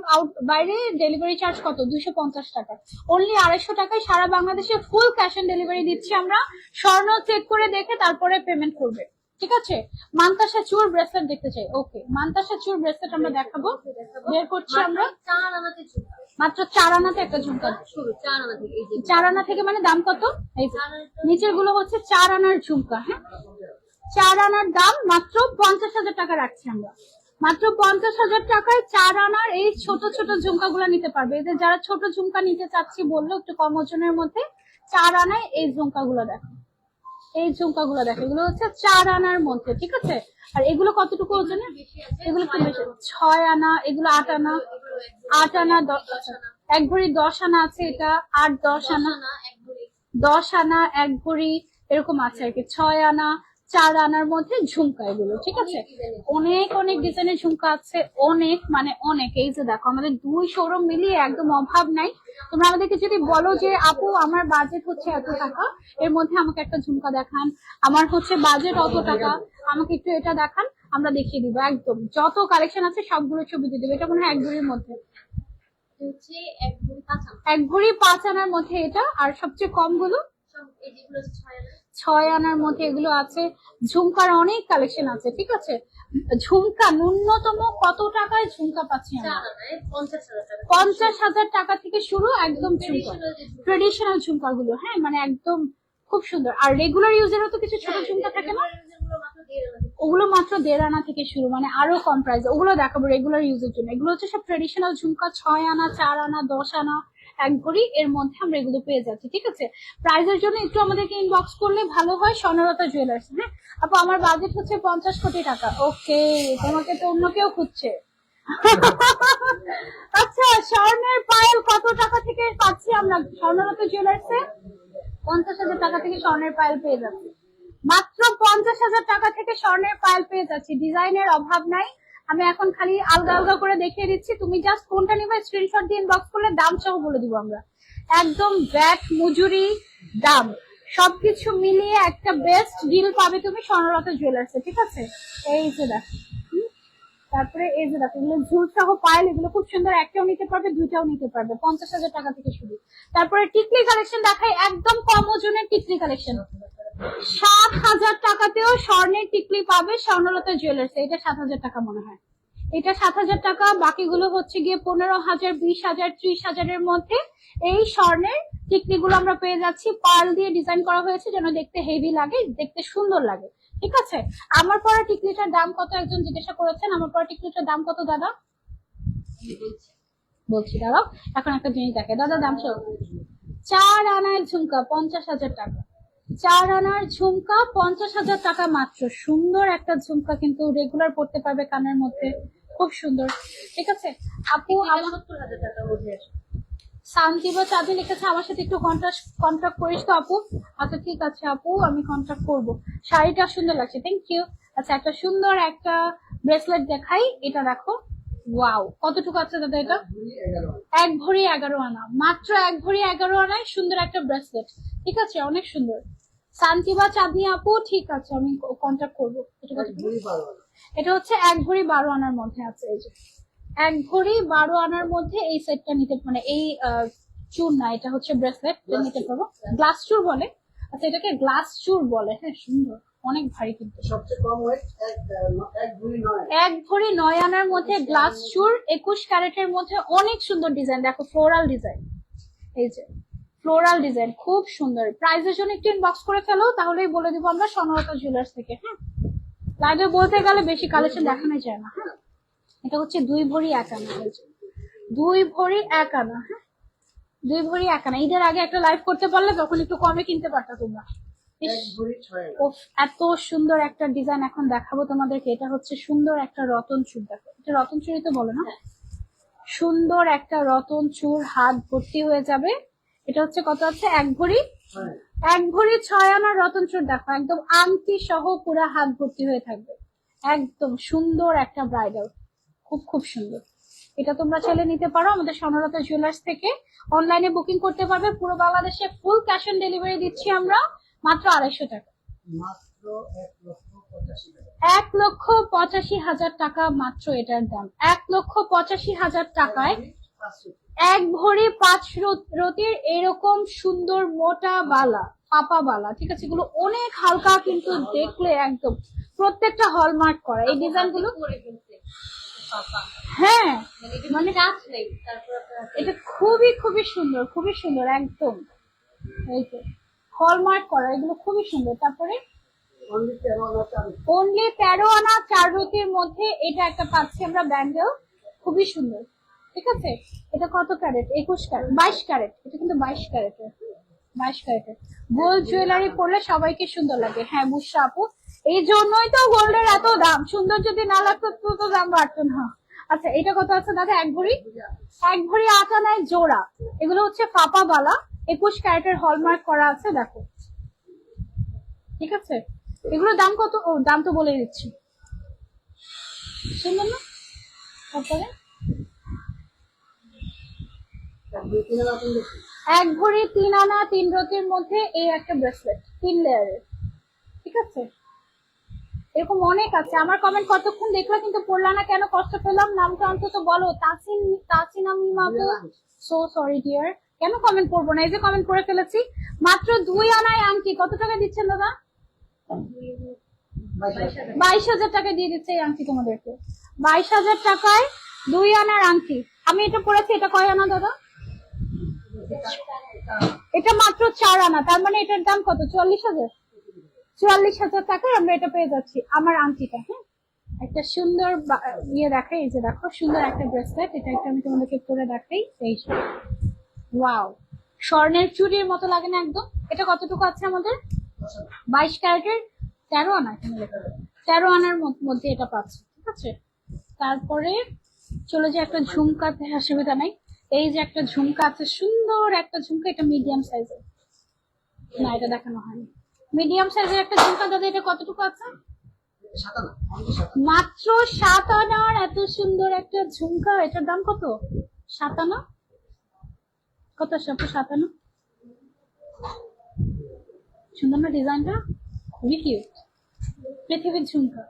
বাইরে ডেলিভারি চার্জ কত? 250 টাকা। অনলি 250 টাকায় সারা বাংলাদেশে ফুল ক্যাশ অন ডেলিভারি দিচ্ছি আমরা। স্বর্ণ চেক করে দেখে তারপরে পেমেন্ট করবে, ঠিক আছে। মান্তাসা চুর ব্রেসলেট দেখতে চাই। ওকে, মান্তাসা চুর ব্রেসলেট আমরা দেখাবো। বের করছি আমরা। মাত্র 4 আনাতে একটা ঝুমকা, 4 আনা থেকে। মানে দাম কত? এই নিচের গুলো হচ্ছে 4 আনার ঝুমকা। হ্যাঁ, 4 আনার দাম মাত্র 50,000 টাকা রাখছি আমরা। মাত্র 50,000 টাকায় 4 আনার এই ছোট ছোট ঝুমকা গুলা নিতে পারবে। এদের যারা ছোট ঝুমকা নিতে চাচ্ছি বললো একটু কম ওজনের মধ্যে, 4 আনায় এই ঝুমকা গুলো দেখো, এই ঝুমকা গুলো দেখো, এগুলো হচ্ছে 4 আনার মধ্যে, ঠিক আছে। আর এগুলো কতটুকু ওজনের? এগুলো একটু বেশি, 6 আনা, এগুলো 8 আনা, 8 আনা 1 ভরি 10 আনা আছে, এটা 8-10 আনা, 10 আনা 1 ভরি এরকম আছে আর কি। 6 আনা, 4 আনার মধ্যে ঝুমকা এগুলো, ঠিক আছে। অনেক অনেক ডিজাইনের ঝুমকা আছে, অনেক মানে অনেক। এই যে দেখো, আমাদের 2 শোরুম মিলিয়ে একদম অভাব নাই। তোমরা আমাদেরকে যদি বলো যে আপু আমার বাজেট হচ্ছে এত টাকা, এর মধ্যে আমাকে একটা ঝুমকা দেখান, আমার হচ্ছে বাজেট অত টাকা, আমাকে একটু এটা দেখান, আমরা দেখিয়ে দিব। একদম যত কালেকশন আছে সবগুলো ছবি দিয়ে দেবো। এটা মনে হয় 1 ভরির মধ্যে, হচ্ছে 1 ভরি 5 আনা। 1 ভরি 5 আনার মধ্যে এটা। আর সবচেয়ে কম গুলো সব এই যেগুলো হচ্ছে 6 আনা। 6 আনার মধ্যে এগুলো আছে। ঝুমকার অনেক কালেকশন আছে, ঠিক আছে। ঝুমকা ন্যূনতম কত টাকায় ঝুমকা পাচ্ছি 4 আমরা? আনায় 50,000 টাকা। 50,000 টাকা থেকে শুরু একদম ঝুমকা, Traditional যে ঝুমকা। ট্রেডিশনাল ঝুমকা গুলো, হ্যাঁ মানে একদম খুব সুন্দর। আর রেগুলার ইউজেরও তো কিছু ছোট ঝুমকা থাকে না, যেগুলো মাত্র 1.5 আনা থেকে। ওগুলো মাত্র 1.5 আনা থেকে শুরু, মানে আরো কম প্রাইস। ওগুলো দেখাবো রেগুলার ইউজের জন্য। এগুলো হচ্ছে সব ট্রেডিশনাল ঝুমকা, 6 আনা, 4 আনা, 10 আনা, 1 ভরি এর মধ্যে আমরা এগুলো পেয়ে যাচ্ছি, ঠিক আছে। প্রাইজের জন্য একটু আমাদেরকে ইনবক্স করলে ভালো হয়, স্বর্ণলতা জুয়েলার্স। হ্যাঁ আপু, আমার বাজেট হচ্ছে 50 কোটি টাকা। ওকে, তোমাকে তো অন্য কেউ খুঁজছে। আচ্ছা, স্বর্ণের পায়েল কত টাকা থেকে পাচ্ছি আমরা স্বর্ণলতা জুয়েলার্সে? 50,000 টাকা থেকে স্বর্ণের পায়েল পেয়ে যাচ্ছি। মাত্র 50,000 টাকা থেকে স্বর্ণের পায়েল পেয়ে যাচ্ছি। ডিজাইনের অভাব নাই। আমি এখন খালি আলগা আলগা করে দেখিয়ে দিচ্ছি, তুমি জাস্ট কোনটা নিবে স্ক্রিনশট দিয়ে ইনবক্স করলে দাম সহ বলে দিব আমরা। একদম ভ্যাট, মজুরি, দাম সবকিছু মিলিয়ে একটা বেস্ট ডিল পাবে তুমি স্বর্ণলতা জুয়েলার্সে, ঠিক আছে। এই যে দেখো, তারপরে এই যে দেখো, এগুলো ঝুল সহ পায়েল, এগুলো খুব সুন্দর। একটাও নিতে পারবে, দুইটাও নিতে পারবে, 50,000 টাকা থেকে শুরু। তারপরে টিকলি কালেকশন দেখাই, একদম কম ওজনের টিকলি কালেকশন। 7,000 টাকাতেও স্বর্ণের টিকলি পাবে স্বর্ণলতা জুয়েলার্স। এটা 7,000 টাকা মনে হয়, এটা 7,000 টাকা। বাকিগুলো হচ্ছে গিয়ে 15,000, 20,000, 30,000 এর মধ্যে এই স্বর্ণের টিকলি গুলো আমরা পেয়ে যাচ্ছি। পার্ল দিয়ে ডিজাইন করা হয়েছে যেন দেখতে হেভি লাগে, দেখতে সুন্দর লাগে, ঠিক আছে। আমার পরা টিকলিটার দাম কত একজন জিজ্ঞাসা করেছেন, আমার পরা টিকলিটার দাম কত দাদা? বলছি দাদা, এখন একটা জিনিস দেখে দাদা, দাম সব 4 আনার ঝুমকা 50,000 টাকা। 4 আনার ঝুমকা 50,000 টাকা মাত্র। সুন্দর একটা ঝুমকা, কিন্তু রেগুলার পড়তে পারবে কানের মধ্যে, খুব সুন্দর, ঠিক আছে। আপু, আমার 70,000 টাকার মধ্যে আসে। শান্তিবা চাঁদি লিখেছে আমার সাথে একটু কন্ট্যাক্ট করিস তো আপু। আচ্ছা ঠিক আছে আপু, আমি কন্ট্যাক্ট করব। শাড়িটা সুন্দর লাগছে, থ্যাংক ইউ। আচ্ছা, একটা সুন্দর একটা ব্রেসলেট দেখাই, এটা দেখো। ওয়াও, কতটুকু আছে দাদা এটা? 1 ভরি 11 আনা, মাত্র 1 ভরি 11 আনায় সুন্দর একটা ব্রেসলেট, ঠিক আছে, অনেক সুন্দর। শান্তিবা চাঁদনি আপু, ঠিক আছে, আমি কন্ট্যাক্ট করবো। এটা কতটুকু? এটা হচ্ছে 1 ভরি 12 আনার মধ্যে আছে। এই যে 1 ভরি 12 আনার মধ্যে এই সেটটা নিতে, মানে এই চুর না, এটা হচ্ছে ব্রেসলেট নিতে পারবো। গ্লাস চুর বলে, আচ্ছা এটাকে গ্লাস চুর বলে। হ্যাঁ সুন্দর, অনেক ভারী কিন্তু। সবচেয়ে কম ওয়েট 1 ভরি 9। 1 ভরি 9 আনার মধ্যে গ্লাস চুর, 21 ক্যারেটের মধ্যে, অনেক সুন্দর ডিজাইন। দেখো ফ্লোরাল ডিজাইন, এই যে ফ্লোরাল ডিজাইন খুব সুন্দর। প্রাইসের জন্য একটু ইনবক্স করে ফেলো, তাহলেই বলে দিব আমরা স্বর্ণলতা জুয়েলার্স থেকে। হ্যাঁ, লাইভে বলতে গেলে বেশি কালেকশন দেখানো যায় না। হ্যাঁ, এটা হচ্ছে 2 ভরি 1 আনা, 2 ভরি 1 আনা। হ্যাঁ, 2 ভরি 1 আনা। ঈদের আগে একটা লাইভ করতে পারলে তখন একটু কমে কিনতে পারতা তোমরা। ইস, 1 ভরি 6 আনা। উফ, এত সুন্দর একটা ডিজাইন এখন দেখাবো তোমাদেরকে। এটা হচ্ছে সুন্দর একটা রতন চুর, দেখো এটা রতন চুরই তো বলে না? সুন্দর একটা রতন চুর, হাত ভর্তি হয়ে যাবে। এটা হচ্ছে কত আছে? 1 ভরি 1 ভরি 6 আনার রতন চুর, দেখো একদম আংটি সহ পুরো হাত ভর্তি হয়ে থাকবে। একদম সুন্দর একটা ব্রাইডাল, খুব খুব সুন্দর। এটা তোমরা চাইলে নিতে পারো আমাদের স্বর্ণলতা জুয়েলার্স থেকে। অনলাইনে বুকিং করতে পারবে, পুরো বাংলাদেশে ফুল ক্যাশ অন ডেলিভারি দিচ্ছি আমরা মাত্র 250 টাকা। মাত্র 1,85,000 টাকা। 1,85,000 টাকা মাত্র এটার দাম। 1,85,000 টাকায় 1 ভরি 5 রতির এরকম সুন্দর মোটা বালা, পাপা বালা, ঠিক আছে। এগুলো অনেক হালকা, কিন্তু দেখলে একদম প্রত্যেকটা হলমার্ক করা এই ডিজাইন গুলো। করে ফেলছে পাপা। হ্যাঁ, মানে কাজ নেই, তারপর আপনার এটা খুবই খুবই সুন্দর, খুবই সুন্দর একদম। এই তো হলমার্ক করা, এগুলো খুবই সুন্দর। তারপরে অনলি 13 আনা 4 অনলি 13 আনা 4 রতির মধ্যে এটা একটা পাচ্ছি আমরা ব্যান্ডেল, খুবই সুন্দর, ঠিক আছে। এটা কত ক্যারেট? 21 carat, 22 carat. এটা কিন্তু 22 ক্যারেটের, 22 ক্যারেটের। গোল্ড জুয়েলারি পরলে সবাইকে সুন্দর লাগে। হ্যাঁ বুঝছো আপু, এই জন্যই তো গোল্ডের এত দাম। সুন্দর যদি না লাগতো তো দাম বাড়তো না। আচ্ছা, এটা কত আছে দাদা? 1 ভরি 8 আনায় জোড়া। এগুলো হচ্ছে ফাপা বালা, 21 ক্যারেটের হলমার্ক করা আছে, দেখো, ঠিক আছে। এগুলোর দাম কত? ও দাম তো বলে দিচ্ছি, শুনবেন না? তারপরে 1 ভরি 3 আনা কোন দেখি? 1 ভরি 3 আনা 3 রতির মধ্যে এই একটা ব্রেসলেট 3 লেয়ারের, ঠিক আছে। এরকম অনেক আছে। আমার কমেন্ট কতক্ষণ দেখলা কিন্তু পড়লা না কেন, কষ্ট পেলাম? নামটা অন্তত বলো। তাসিনা মিম আপু, সো সরি ডিয়ার। কেন কমেন্ট করবো না? এই যে কমেন্ট করে ফেলেছি। মাত্র 2 আনায় আংটি কত টাকা দিচ্ছেন দাদা? 22,000 টাকা দিয়ে দিচ্ছে এই আংটি তোমাদেরকে। 22,000 টাকায় 2 আনার আংটি। আমি এটা পড়েছি, এটা কয় আনা দাদা? এটা মাত্র 4 আনা, তার মানে এটার দাম কত? 44,000। 44,000 টাকায় আমরা এটা পেয়ে যাচ্ছি, আমার আংটিটা। হ্যাঁ, একটা সুন্দর ইয়ে দেখাই, এই যে দেখো সুন্দর একটা ব্রেসলেট, এটা একটা আমি তোমাদেরকে পরে দেখাই। এই ওয়াও, স্বর্ণের চুড়ির মতো লাগে না একদম? এটা কতটুকু আছে আমাদের? 22 ক্যারেটের 13 আনা, এখানে লেখা আছে 13 আনার মধ্যে এটা পাচ্ছি, ঠিক আছে। তারপরে চলে যে একটা ঝুমকাতে, অসুবিধা নাই। এই যে একটা ঝুমকা আছে, সুন্দর একটা ঝুমকা, এটা মিডিয়াম সাইজের, না এটা দেখানো হয়নি। মিডিয়াম সাইজের একটা ঝুমকা দাদা, এটা কতটুকু আছে? মাত্র 7 আনার এত সুন্দর একটা ঝুমকা, এটার দাম কত? 7 আনা। কত আসে 7 আনা? সুন্দর না ডিজাইনটা? খুবই কিউট। পৃথিবীর ঝুমকা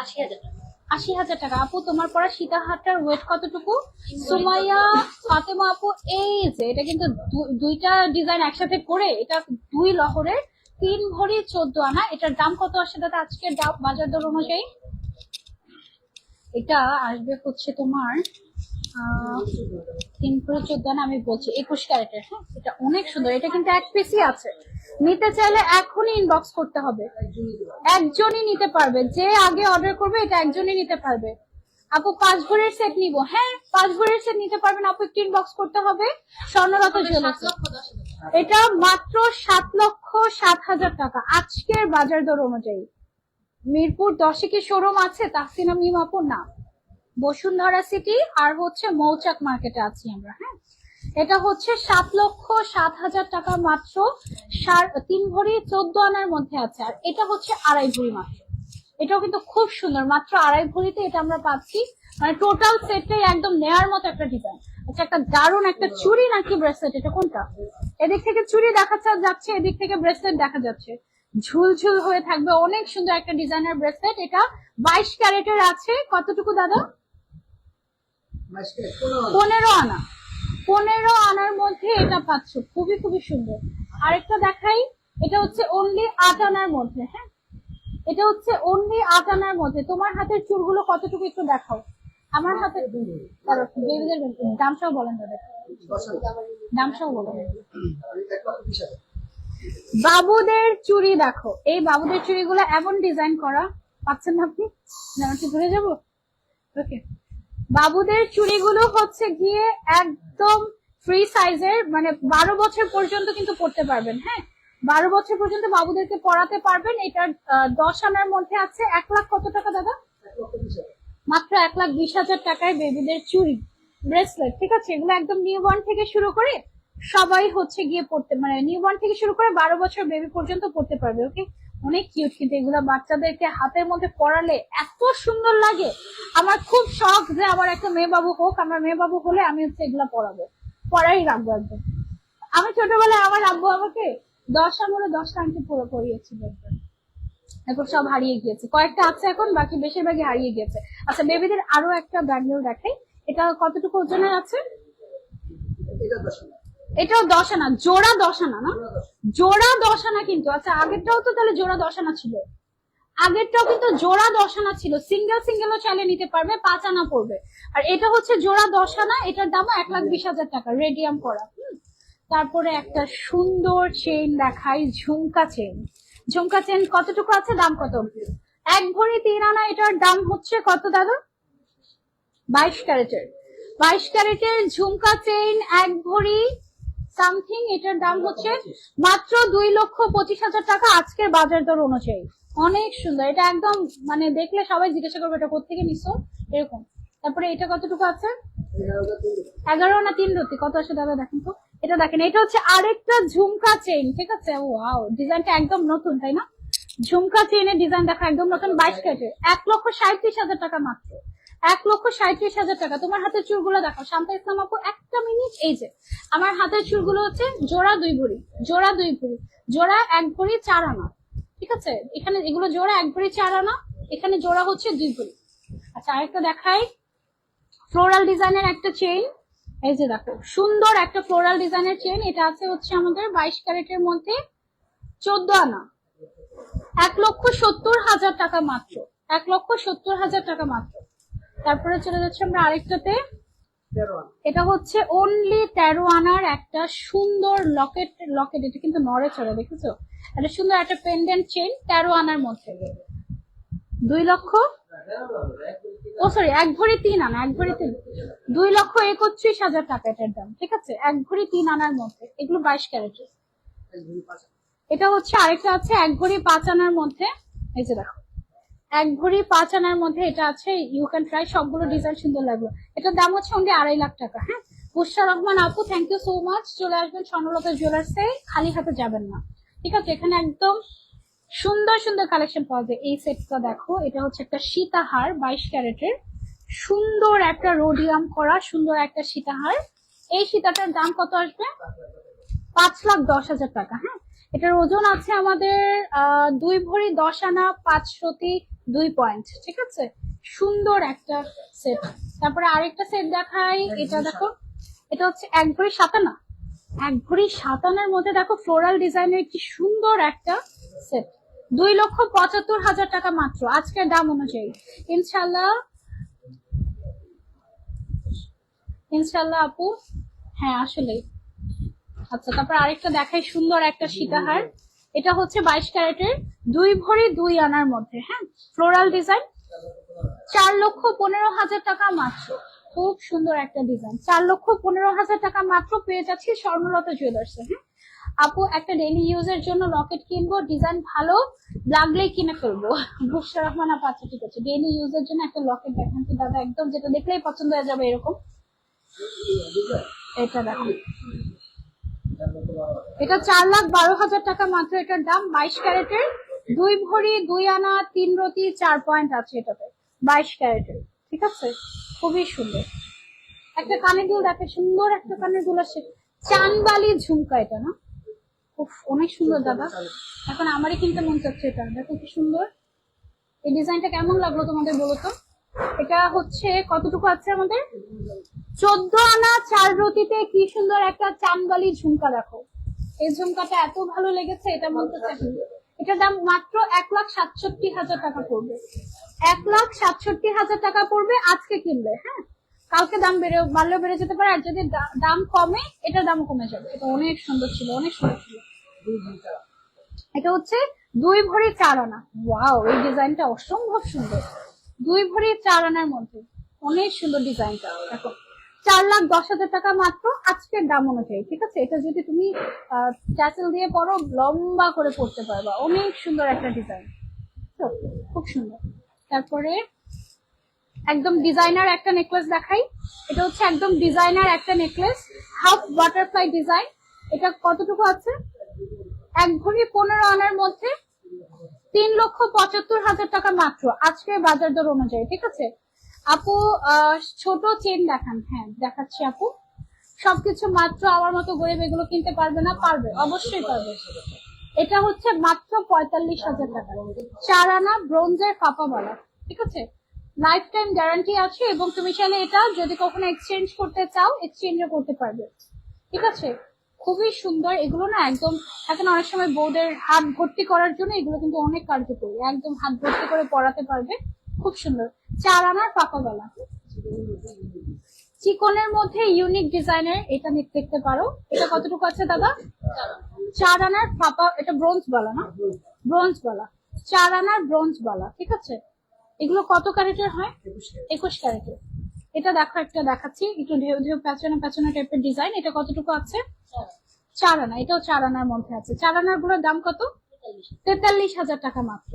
80,000 টাকা। 80,000 টাকা। আপু তোমার পরা সীতাহারটার ওয়েট কতটুকু? সুমাইয়া ফাতেমা আপু, এই যে এটা কিন্তু দুইটা ডিজাইন একসাথে করে, এটা 2 লহরের 3 ভরি 14 আনা। এটার দাম কত আসে দাদা আজকের বাজার দর অনুযায়ী? এটা আসবে হচ্ছে তোমার 3 ভরি 14 আনা, আমি বলছি 21 ক্যারেটের। হ্যাঁ, এটা অনেক সুন্দর। এটা কিন্তু এক পিসই আছে, নিতে চাইলে এখনই ইনবক্স করতে হবে। একজনই নিতে পারবে, যে আগে অর্ডার করবে এটা একজনই নিতে পারবে। আপু 5 ভরির সেট নিব। হ্যাঁ, 5 ভরির সেট নিতে পারবেন আপু, একটু ইনবক্স করতে হবে। স্বর্ণলতা জুয়েলার্স, এটা মাত্র 7,07,000 টাকা আজকের বাজার দর অনুযায়ী। মিরপুর 10 কি শোরুম আছে? তাহসিনা মিম আপু না, বসুন্ধরা সিটি আর হচ্ছে মৌচাক মার্কেটে আছি আমরা। হ্যাঁ, এটা হচ্ছে 7,07,000 টাকা মাত্র, 3 ভরি 14 আনার মধ্যে আছে। আর এটা হচ্ছে 2.5 ভরি মাত্র। এটাও কিন্তু খুব সুন্দর, মাত্র 2.5 ভরিতে এটা আমরা পাচ্ছি। মানে টোটাল সেটটাই একদম নেয়ার মতো একটা ডিজাইন। আচ্ছা, একটা দারুণ একটা চুড়ি নাকি ব্রেসলেট, এটা কোনটা? এদিক থেকে চুড়ি দেখা যাচ্ছে, এদিক থেকে ব্রেসলেট দেখা যাচ্ছে, ঝুলঝুল হয়ে থাকবে, অনেক সুন্দর একটা ডিজাইনার ব্রেসলেট। এটা 22 ক্যারেটের আছে। কতটুকু দাদা? 15 আনা। 15 আনার মধ্যে এটা পাচ্ছ, খুবই খুবই সুন্দর। আরেকটা দেখাই, এটা হচ্ছে অনলি 8 আনার মধ্যে। হ্যাঁ, এটা হচ্ছে অনলি 8 আনার মধ্যে। তোমার হাতের চুলগুলো কতটুকু একটু দেখাও। আমার হাতে বেবিদের দামটাও বলেন দাদা, দামটাও বলেন। বাবুদের চুড়ি দেখো, এই বাবুদের চুড়িগুলো এমন ডিজাইন করা, পাচ্ছেন না আপনি? জামাটি ঘুরে যাবো। ওকে, বাবুদের চুড়িগুলো হচ্ছে গিয়ে একদম ফ্রি সাইজের, মানে 12 বছর পর্যন্ত কিন্তু পড়তে পারবেন। হ্যাঁ, 12 বছর পর্যন্ত বাবুদেরকে পড়াতে পারবেন। এটা 10 আনার মধ্যে আছে। 1 লাখ কত টাকা দাদা? মাত্র 1,20,000 টাকায় বেবিদের চুড়ি ব্রেসলেট, ঠিক আছে। এগুলো একদম নিউবর্ন থেকে শুরু করে সবাই হচ্ছে গিয়ে পড়তে, মানে নিউবর্ন থেকে শুরু করে 12 বছর বেবি পর্যন্ত পড়তে পারবে। ওকে, অনেক কিউট কিন্তু এগুলা, বাচ্চাদেরকে হাতের মধ্যে পরালে এত সুন্দর লাগে। আমার খুব শখ যে আমার একটা মেয়ে বাবু হোক, আমার মেয়ে বাবু হলে আমি হচ্ছে এগুলা পরাবো, পরাই রাখবো একদম। আমি ছোটবেলায় আমার আব্বু আমাকে 10 আমলে 10টা আংটি পরিয়েছিল, এখন সব হারিয়ে গিয়েছে। কয়েকটা আছে এখন, বাকি বেশিরভাগই হারিয়ে গিয়েছে। আচ্ছা, বেবিদের আরো একটা ব্যাঙ্গেল দেখাই। এটা কতটুকু ওজনের আছে? এটাও 10 আনা, জোড়া 10 আনা না? জোড়া 10 আনা কিন্তু। আচ্ছা, আগেরটাও তো তাহলে জোড়া 10 আনা ছিল। আগেরটাও কিন্তু জোড়া 10 আনা ছিল, সিঙ্গেল সিঙ্গেলও চাইলে নিতে পারবে, 5 আনা পড়বে। আর এটা হচ্ছে জোড়া 10 আনা, এটার দাম 1,20,000 টাকা, রেডিয়াম করা। তারপরে একটা সুন্দর চেইন দেখাই, ঝুমকা চেইন। ঝুমকা চেইন কতটুকু আছে, দাম কত? 1 ভরি 3 আনা, এটার দাম হচ্ছে কত দাদা? 22 ক্যারেটের। 22 ক্যারেটের ঝুমকা চেইন 1 ভরি সামথিং, এটার দাম হচ্ছে মাত্র 2,25,000 টাকা আজকের বাজার দর অনুযায়ী। অনেক সুন্দর, এটা একদম মানে দেখলে সবাই জিজ্ঞাসা করবে এটা কোথেকে নিছো এরকম। তারপরে এটা কতটুকু আছে? 11 না 3 রতি, কত আসে দাদা দেখেন তো। এটা দেখেন, এটা হচ্ছে আরেকটা ঝুমকা চেইন, ঠিক আছে। ওয়াও, ডিজাইনটা একদম নতুন, তাই না? ঝুমকা চেইনের ডিজাইন দেখা একদম নতুন, 22 ক্যারেটের, 1,37,000 টাকা মাত্র। 1,37,000 টাকা। তোমার হাতের চুলগুলো দেখো শান্তা ইসলাম আপু, একটা মিনিট। এই যে আমার হাতের চুলগুলো হচ্ছে জোড়া 2 ভরি, জোড়া 2 ভরি, জোড়া 1 ভরি 4 আনা। ঠিক আছে, এখানে এগুলো জোড়া 1 ভরি 4 আনা, এখানে জোড়া হচ্ছে 2 ভরি। আচ্ছা আরেকটা দেখাই, ফ্লোরাল ডিজাইনের একটা চেইন। এই যে দেখো সুন্দর একটা ফ্লোরাল ডিজাইনের চেইন, এটা আছে হচ্ছে আমাদের 22 ক্যারেটের মধ্যে 14 আনা, 1,70,000 টাকা মাত্র, 1,70,000 টাকা মাত্র। তারপরে চলে যাচ্ছে আমরা আরেকটাতে, 13 আনা। এটা হচ্ছে অনলি 13 আনার একটা সুন্দর লকেট, এটা কিন্তু নড়ে চড়ে, দেখেছো? একটা সুন্দর একটা পেন্ডেন্ট চেইন 13 আনার মধ্যে 2 লক্ষ, ও সরি 1 ভরি 3 আনা, 1 ভরি 3, 2,31,000 টাকা এটার দাম। ঠিক আছে, 1 ভরি 3 আনার মধ্যে, এগুলো 22 ক্যারেটের। এটা হচ্ছে আরেকটা আছে 1 ভরি 5 আনার মধ্যে, এই যে দেখো 1 ভরি 5 আনার মধ্যে এটা আছে, ইউ ক্যান ট্রাই, সবগুলো ডিজাইন সুন্দর লাগলো। এটার দাম হচ্ছে অনলি 2.5 লাখ টাকা। হ্যাঁ, বুশরা রহমান আপু থ্যাংক ইউ সো মাচ। চলে আসবেন স্বর্ণলতা জুয়েলার্সে, খালি হাতে যাবেন না। ঠিক আছে, এখানে একদম সুন্দর সুন্দর কালেকশন পাওয়া যায়। এই সেটটা দেখো, এটা হচ্ছে একটা সীতাহার 22 ক্যারেটের, সুন্দর একটা রোডিয়াম করা সুন্দর একটা সীতাহার। এই সীতাটার দাম কত আসবে? 5,10,000 টাকা। হ্যাঁ, এটার ওজন আছে আমাদের 2 ভরি 10 আনা, 5 রতি 2 পয়েন্ট। ঠিক আছে, সুন্দর একটা সেট। তারপরে আরেকটা সেট দেখাই, এটা দেখো, এটা হচ্ছে 1 ভরি 7 আনা, 1 ভরি 7 আনার মধ্যে দেখো ফ্লোরাল ডিজাইনের কি সুন্দর একটা সেট, 2,75,000 টাকা মাত্র আজকের দাম অনুযায়ী। ইনশাল্লাহ ইনশাল্লাহ আপু, হ্যাঁ আসলে। আচ্ছা তারপর আরেকটা দেখাই, সুন্দর একটা সীতাহার, এটা হচ্ছে 22 ক্যারেটের, 2 ভরি 2 আনার মধ্যে। হ্যাঁ, ফ্লোরাল ডিজাইন, 4,15,000 টাকা মাত্র, খুব সুন্দর একটা ডিজাইন, 4,15,000 টাকা মাত্র পেয়ে যাচ্ছি স্বর্ণলতা জুয়েলার্সে। হ্যাঁ আপু, একটা ডেইলি ইউজের জন্য লকেট কিনবো, ডিজাইন ভালো লাগলেই কিনে ফেলবো। বুশরা রহমান আপু, আচ্ছা ঠিক আছে, ডেইলি ইউজের জন্য একটা লকেট দেখেন তো দাদা, একদম যেটা দেখলেই পছন্দ হয়ে যাবে এরকম। এটা দেখো, এটা 4,12,000 টাকা মাত্র এটার দাম, 22 ক্যারেটের, 2 ভরি 2 আনা, 3 রতি 4 পয়েন্ট আছে এটাতে, 22 ক্যারেটের। ঠিক আছে, খুবই সুন্দর একটা কানের দুল দেখে, সুন্দর একটা কানের দুল আছে, চানবালি ঝুমকা, এটা না? উফ, অনেক সুন্দর দাদা, এখন আমারই কিনতে মন চাচ্ছে। এটা দেখো কি সুন্দর, এই ডিজাইনটা কেমন লাগলো তোমাদের বলো তো? এটা হচ্ছে কতটুকু আছে আমাদের, 14 আনা 4 রতিতে কি সুন্দর একটা চানবালি ঝুমকা। দেখো এই ঝুমকাটা এত ভালো লেগেছে, এটা বলতে চাই, এটার দাম মাত্র 1,67,000 টাকা পড়বে, 1,67,000 টাকা পড়বে আজকে কিনবে। হ্যাঁ, কালকে দাম বাড়লেও বেড়ে যেতে পারে, আর যদি দাম কমে এটার দামও কমে যাবে। এটা অনেক সুন্দর ছিল, অনেক সুন্দর ছিল। এটা হচ্ছে 2 ভরি 4 আনা, ওয়াও, এই ডিজাইনটা অসম্ভব সুন্দর, 2 ভরি 4 আনার মধ্যে, অনেক সুন্দর ডিজাইনটা। দেখো 4,10,000 টাকা মাত্র আজকের দাম অনুযায়ী। ঠিক আছে, এটা যদি তুমি ট্যাসেল দিয়ে পরো, লম্বা করে পড়তে পারবা, অনেক সুন্দর একটা ডিজাইন, খুব সুন্দর। তারপরে একদম ডিজাইনার একটা নেকলেস দেখাই, এটা হচ্ছে একদম ডিজাইনার একটা নেকলেস, হাফ বাটারফ্লাই ডিজাইন। এটা কতটুকু আছে? 1 ভরি 15 আনার মধ্যে, 3,75,000 টাকা মাত্র আজকের বাজার দর অনুযায়ী। ঠিক আছে আপু, ছোট চেন দেখান। হ্যাঁ দেখাচ্ছি আপু, সবকিছু মাত্র আমার মতো গরিব এগুলো কিনতে পারবে না? পারবে, অবশ্যই পারবে। এটা হচ্ছে মাত্র 45,000 টাকা, 4 আনা ব্রোঞ্জের কাপাওয়ালা। ঠিক আছে, লাইফ টাইম গ্যারান্টি আছে, এবং তুমি চাইলে এটা যদি কখনো এক্সচেঞ্জ করতে চাও এক্সচেঞ্জও করতে পারবে। ঠিক আছে, খুবই সুন্দর এগুলো না, একদম এখন অনেক সময় বোর্ডের হাত ভর্তি করার জন্য এগুলো কিন্তু অনেক কার্যকরী, একদম হাত ভর্তি করে পড়াতে পারবে, খুব সুন্দর। 4 আনার পাকা গলা, চিকনের মধ্যে ইউনিক ডিজাইনের, এটা দেখতে পারো। এটা কতটুকু আছে দাদা? 4 আনার পাপা, এটা ব্রোঞ্জ বালা না? ব্রোঞ্জ বালা, 4 আনার ব্রোঞ্জ বালা। ঠিক আছে, এগুলো কত ক্যারেটের হয়? 21 ক্যারেটের। এটা দেখো, একটা দেখাচ্ছি, একটু ঢেউ ঢেউ পেছনে পেছনে টাইপের ডিজাইন। এটা কতটুকু আছে? 4 আনা, এটাও 4 আনার মধ্যে আছে। 4 আনার গুলোর দাম কত? 43,000 টাকা মাত্র,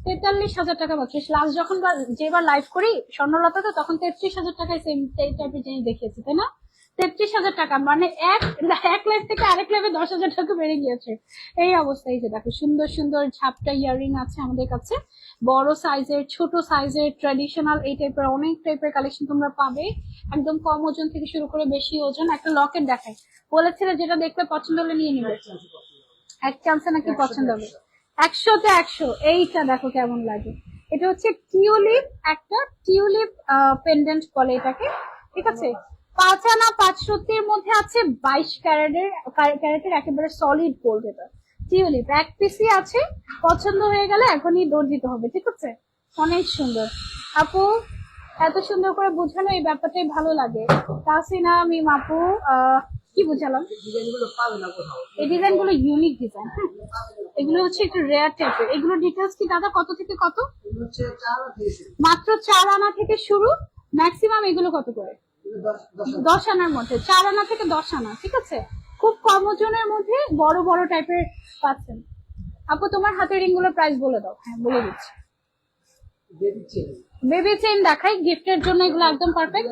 43,000 টাকা মাত্র। লাস্ট যখন যেবার লাইভ করি স্বর্ণলতা, তো তখন 33,000 টাকায় সেম টাইপের জিনিস দেখিয়েছি, তাই না? 33,000 টাকা, মানে এক লাইভ থেকে আরেক লাইভে 10,000 টাকা বেড়ে গিয়েছে, এই অবস্থা। এই যে দেখো সুন্দর সুন্দর ঝাপটা ইয়াররিং আছে আমাদের কাছে, বড় সাইজের, ছোট সাইজের, ট্র্যাডিশনাল, এই টাইপের অনেক টাইপের কালেকশন তোমরা পাবে, একদম কম ওজন থেকে শুরু করে বেশি ওজন। একটা লকেট দেখাই, বলেছিলে যেটা দেখলে পছন্দ হলে নিয়ে নিবে, এক চান্সে নাকি পছন্দ হবে। 100-তে 100। এইটা দেখো কেমন লাগে। এটা হচ্ছে টিউলিপ, একটা টিউলিপ পেন্ডেন্ট বলে এটাকে, ঠিক আছে। 5 আনা 5 রতির মধ্যে আছে 22 ক্যারেটের একেবারে সলিড গোল্ড। এটা টিউলিপ এক পিসই আছে, পছন্দ হয়ে গেলে এখনই দৌড় দিতে হবে, ঠিক আছে। অনেক সুন্দর আপু, এত সুন্দর করে বোঝানো, এই ব্যাপারটাই ভালো লাগে। তাসিনা মিম আপু, কি বুঝালাম? ডিজাইনগুলো পাবে না কোথাও। এই ডিজাইন গুলো ইউনিক ডিজাইন, হ্যাঁ, এগুলো হচ্ছে একটু রেয়ার টাইপের। এগুলো ডিটেলস কি দাদা কত থেকে কত? এগুলো হচ্ছে 4 আর 30। মাত্র 4 আনা থেকে শুরু, ম্যাক্সিমাম এগুলো কত করে? 10 আনার মধ্যে, 4 আনা থেকে 10 আনা, ঠিক আছে। খুব কম ওজনের মধ্যে বড় বড় টাইপের পাচ্ছেন। আপু তোমার হাতের রিং গুলোর প্রাইস বলে দাও। হ্যাঁ বলে দিচ্ছি। বেবি চেন বেবি চেইন দেখাই, গিফটের জন্য এগুলো একদম পারফেক্ট।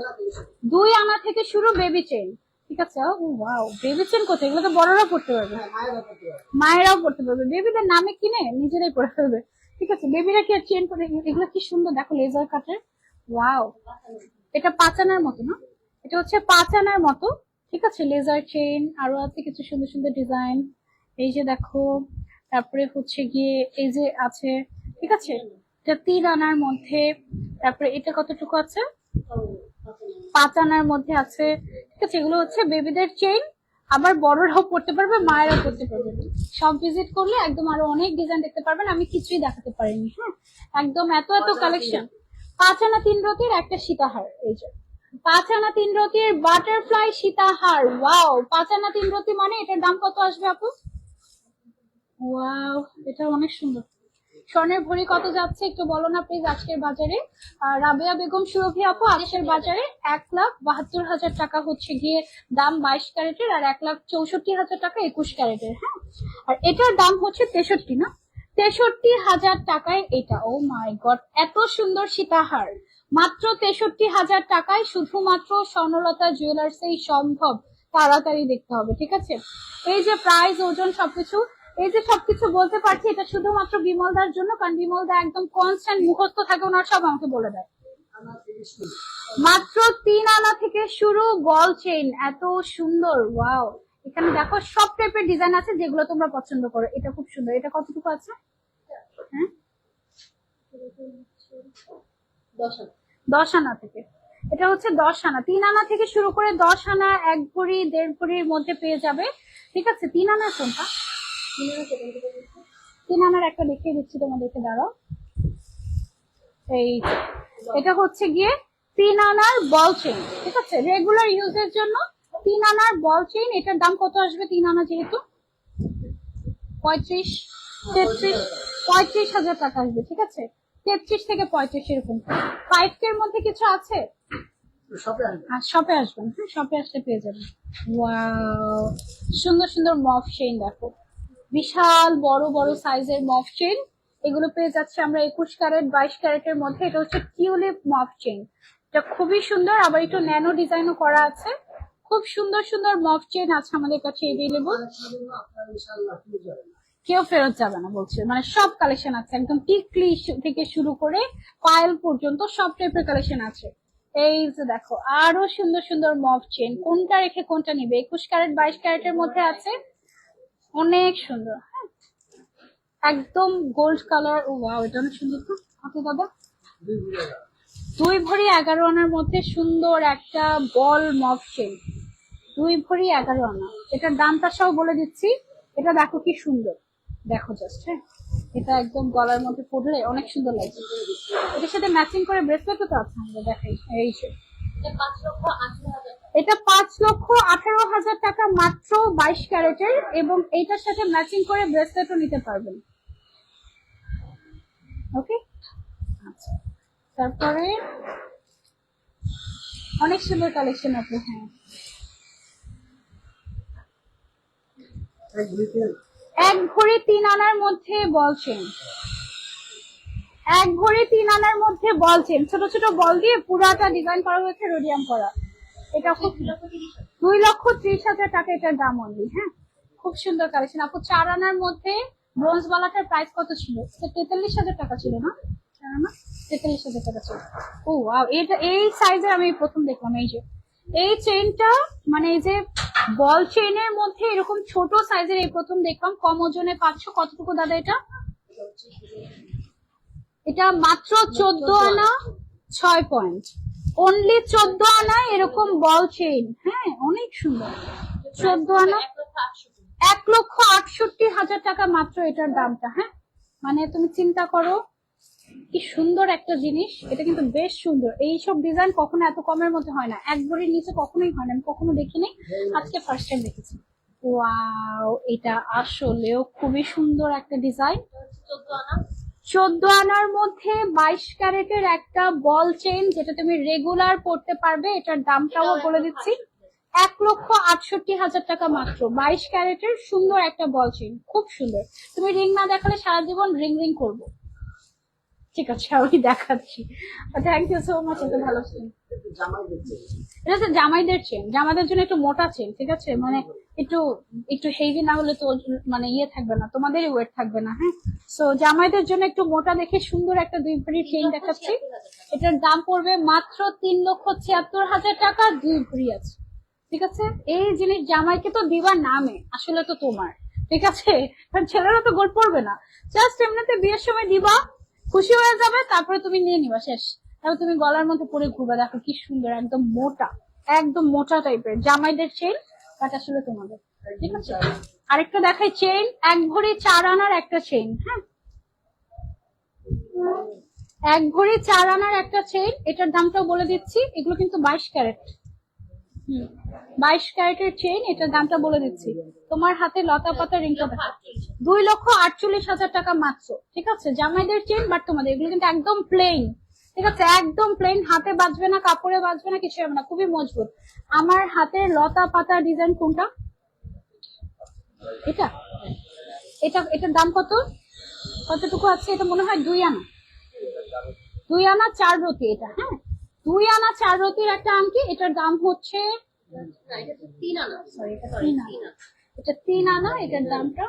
2 আনা থেকে শুরু বেবি চেইন, ঠিক আছে। ওয়াও, বেবি চেইন কোথায়? এগুলো তো বড়রা পড়তে পারবে, মায়েরা করতে পারে। মায়েরাও পড়তে পারবে, বেবিদের নামে কিনে নিজেরাই পড়ে ফেলবে, ঠিক আছে। বেবিরা কি আর চেইন করে? এগুলো কি সুন্দর দেখো, লেজার কাটের। ওয়াও, এটা 5 আনার মতো না? এটা হচ্ছে 5 আনার মতো, ঠিক আছে। লেজার চেইন আরো আছে কিছু সুন্দর সুন্দর ডিজাইন, এই যে দেখো। তারপরে হচ্ছে গিয়ে এই যে আছে, ঠিক আছে। এটা 3 আনার মধ্যে। তারপরে এটা কতটুকু আছে? 5 আনার মধ্যে আছে, ঠিক আছে। এগুলো হচ্ছে বেবিদের চেইন, আবার বড়রাও পড়তে পারবে, মায়েরাও পড়তে পারবে। সব ভিজিট করলে একদম আরো অনেক ডিজাইন দেখতে পারবেন, আমি কিছুই দেখাতে পারিনি, হ্যাঁ। একদম এত এত কালেকশন। 5 আনা 3 রতির একটা সীতাহার, এই যে 5 আনা 3 রতির বাটারফ্লাই সীতাহার। ওয়াও, 5 আনা 3 রতি মানে এটার দাম কত আসবে আপু? ওয়াও, এটা অনেক সুন্দর। স্বর্ণের ভরি কত যাচ্ছে একটু বলো না প্লিজ আজকের বাজারে? রাবেয়া বেগম সুরভি আপু, আজকের বাজারে 1,72,000 টাকা হচ্ছে গিয়ে দাম 22 ক্যারেটের, আর 1,64,000 টাকা 21 ক্যারেটের, হ্যাঁ। আর এটার দাম হচ্ছে 63, না 63,000 টাকায় এটা। ও মাই গড, এত সুন্দর সীতাহার মাত্র 63,000 টাকায়, শুধুমাত্র স্বর্ণলতা জুয়েলার্সেই সম্ভব। তাড়াতাড়ি দেখতে হবে, ঠিক আছে। এই যে প্রাইস, ওজন, সবকিছু, এই যে সবকিছু বলতে পারছি, এটা শুধুমাত্র বিমলদার জন্য, কারণ বিমলদা একদম কনস্ট্যান্ট মুখস্থ থাকে, ওনার সব আমাকে বলে দেয়। মাত্র 3 আনা থেকে শুরু বল চেইন, এত সুন্দর। ওয়াও, এখানে দেখো সব টাইপের ডিজাইন আছে যেগুলো তোমরা পছন্দ করো। এটা খুব সুন্দর। এটা কতটুকু আছে? হ্যাঁ, 10 আনা থেকে। এটা হচ্ছে 10 আনা, 3 আনা থেকে শুরু করে 10 আনা, 1 ভরি 1.5 ভরির মধ্যে পেয়ে যাবে, ঠিক আছে। 3 আনার কোনটা? 3 আনার একটা দেখিয়ে দিচ্ছি তোমাদেরকে, দাঁড়াও। এই এটা হচ্ছে গিয়ে 3 আনার বল চেইন, ঠিক আছে, রেগুলার ইউজের জন্য 3 আনার বল চেইন। এটার দাম কত আসবে? 3 আনা যেহেতু 35,000 টাকা আসবে, ঠিক আছে। 33 থেকে 35 এরকম। 5K এর মধ্যে কিছু আছে? শপে আসবেন, হ্যাঁ, শপে আসলে পেয়ে যাবেন। ওয়াও, সুন্দর সুন্দর মফ চেইন দেখো, বিশাল বড় বড় সাইজের মফ চেইন। এগুলো পেয়ে যাচ্ছে আমরা 21 ক্যারেট 22 ক্যারেটের মধ্যে। এটা হচ্ছে টিউলিপ মফ চেইন, এটা খুবই সুন্দর, আবার একটু ন্যানো ডিজাইনও করা আছে। খুব সুন্দর সুন্দর মফ চেইন আছে আমাদের কাছে এভেলেবল, কেউ ফেরত যাবে না বলছে, মানে সব কালেকশন আছে, একদম টিকলি থেকে শুরু করে পায়েল পর্যন্ত সব টাইপের কালেকশন আছে। এই যে দেখো আরো সুন্দর সুন্দর মফ চেইন, কোনটা রেখে কোনটা নিবে। 21 ক্যারেট 22 ক্যারেটের মধ্যে আছে, অনেক সুন্দর, হ্যাঁ, একদম গোল্ড কালার। ও ওয়াও, এটা অনেক সুন্দর। কত দাদা? 2 ভরি 11 আনার মধ্যে সুন্দর একটা বল মফ চেইন, 2 ভরি 11 আনা। এটার দামটা সব বলে দিচ্ছি। এটা দেখো কি সুন্দর, দেখো জাস্ট, হ্যাঁ, এটা একদম গলার মধ্যে পড়লে অনেক সুন্দর লাগছে। এটার সাথে ম্যাচিং করে ব্রেসলেটও তো আছে, আমরা দেখাই। এই যে এটা 5,18,000 টাকা মাত্র 22 ক্যারেটের, এবং এইটার সাথে ম্যাচিং করে ব্রেসলেটও নিতে পারবেন। ওকে, আচ্ছা, তারপরে অনেক সুন্দর কালেকশন আছে, হ্যাঁ। 1 ভরি 3 আনার মধ্যে বল চেইন, 1 ভরি 3 আনার মধ্যে বল চেইন, ছোট ছোট বল দিয়ে পুরাটা ডিজাইন করা হয়েছে, রোডিয়াম করা। এটা খুব 2,30,000 টাকা এটার দাম অনলি, হ্যাঁ। খুব সুন্দর কালেকশন আপু। 4 আনার মধ্যে ব্রোঞ্জ বালাটার প্রাইস কত ছিল? 43,000 টাকা ছিল না? 4 আনা 43,000 টাকা ছিল। ও ওয়াও, এটা এই সাইজের আমি প্রথম দেখলাম। এই যে এই চেইনটা, মানে এই যে বল চেইনের মধ্যে এরকম ছোট সাইজের এই প্রথম দেখলাম। কম ওজনে পাচ্ছ। কতটুকু দাদা এটা? এটা মাত্র 14 আনা 6 পয়েন্ট, অনলি 14 আনা এরকম বল চেইন। হ্যাঁ অনেক সুন্দর। 14 আনা 1,68,000 টাকা মাত্র এটার দামটা। হ্যাঁ মানে তুমি চিন্তা করো কি সুন্দর একটা জিনিস, এটা কিন্তু বেশ সুন্দর। এইসব ডিজাইন কখনো এত কমের মধ্যে হয় না, এক ভরির নিচে কখনোই হয় না, আমি কখনো দেখিনি, আজকে ফার্স্ট টাইম দেখেছি। ওয়াও, এটা আসলেও খুবই সুন্দর একটা ডিজাইন। 14 আনার মধ্যে 22 ক্যারেটের একটা বল চেইন, যেটা তুমি রেগুলার পড়তে পারবে। এটার দামটাও বলে দিচ্ছি, 1,68,000 টাকা মাত্র। 22 ক্যারেটের সুন্দর একটা বল চেইন, খুব সুন্দর। তুমি রিং না দেখালে সারা জীবন রিং রিং করবো। ঠিক আছে আমি দেখাচ্ছি। থ্যাংক ইউ সো মাচ, এত ভালো চেন। এটা হচ্ছে জামাইদের চেন, জামাইদের জন্য একটু মোটা চেন, ঠিক আছে, মানে একটু একটু হেভি না হলে তো মানে ইয়ে থাকবে না, তোমাদেরই ওয়েট থাকবে না। হ্যাঁ সো জামাইদের জন্য একটু মোটা দেখে সুন্দর একটা 2 ভরির চেন দেখাচ্ছি। এটার দাম পড়বে মাত্র 3,76,000 টাকা। 2 ভরি আছে, ঠিক আছে। এই জিনিস জামাইকে তো দিবার নামে, আসলে তো তোমার, ঠিক আছে, কারণ ছেলেরা তো গোল পড়বে না, জাস্ট এমনিতে বিয়ের সময় দিবা, খুশি হয়ে যাবে, তারপরে তুমি নিয়ে নিবা, শেষ। তারপর তুমি গলার মধ্যে পরে ঘুরবা। দেখো কি সুন্দর, একদম মোটা, একদম মোটা টাইপের জামাইদের চেন, বাট আসলে তোমাদের, ঠিক আছে। আরেকটা দেখাই চেন, 1 ভরি 4 আনার একটা চেন। হ্যাঁ 1 ভরি 4 আনার একটা চেন, এটার দামটাও বলে দিচ্ছি। এগুলো কিন্তু 22 ক্যারেট। 22 ক্যারেটের চেন, এটার দামটা বলে দিচ্ছি। তোমার হাতে লতা পাতা রিংটা দেখো, 2,48,000 টাকা মাত্র, ঠিক আছে। জামাইদের চেন, বাট তোমাদের এগুলো কিন্তু একদম প্লেন, ঠিক আছে, একদম প্লেন, হাতে বাজবে না, কাপড়ে বাজবে না, কিছু হবে না, খুবই মজবুত। আমার হাতের লতা পাতা ডিজাইন কোনটা? এটা এটা এটার দাম কত, কতটুকু আছে? এটা মনে হয় 2 আনা, 2 আনা 4 রতি এটা। হ্যাঁ 2 আনা 4 রতির একটা আংটি, এটার দাম হচ্ছে 3 আনা। সরি এটা 3 আনা, এটা 3 আনা, এটার দামটা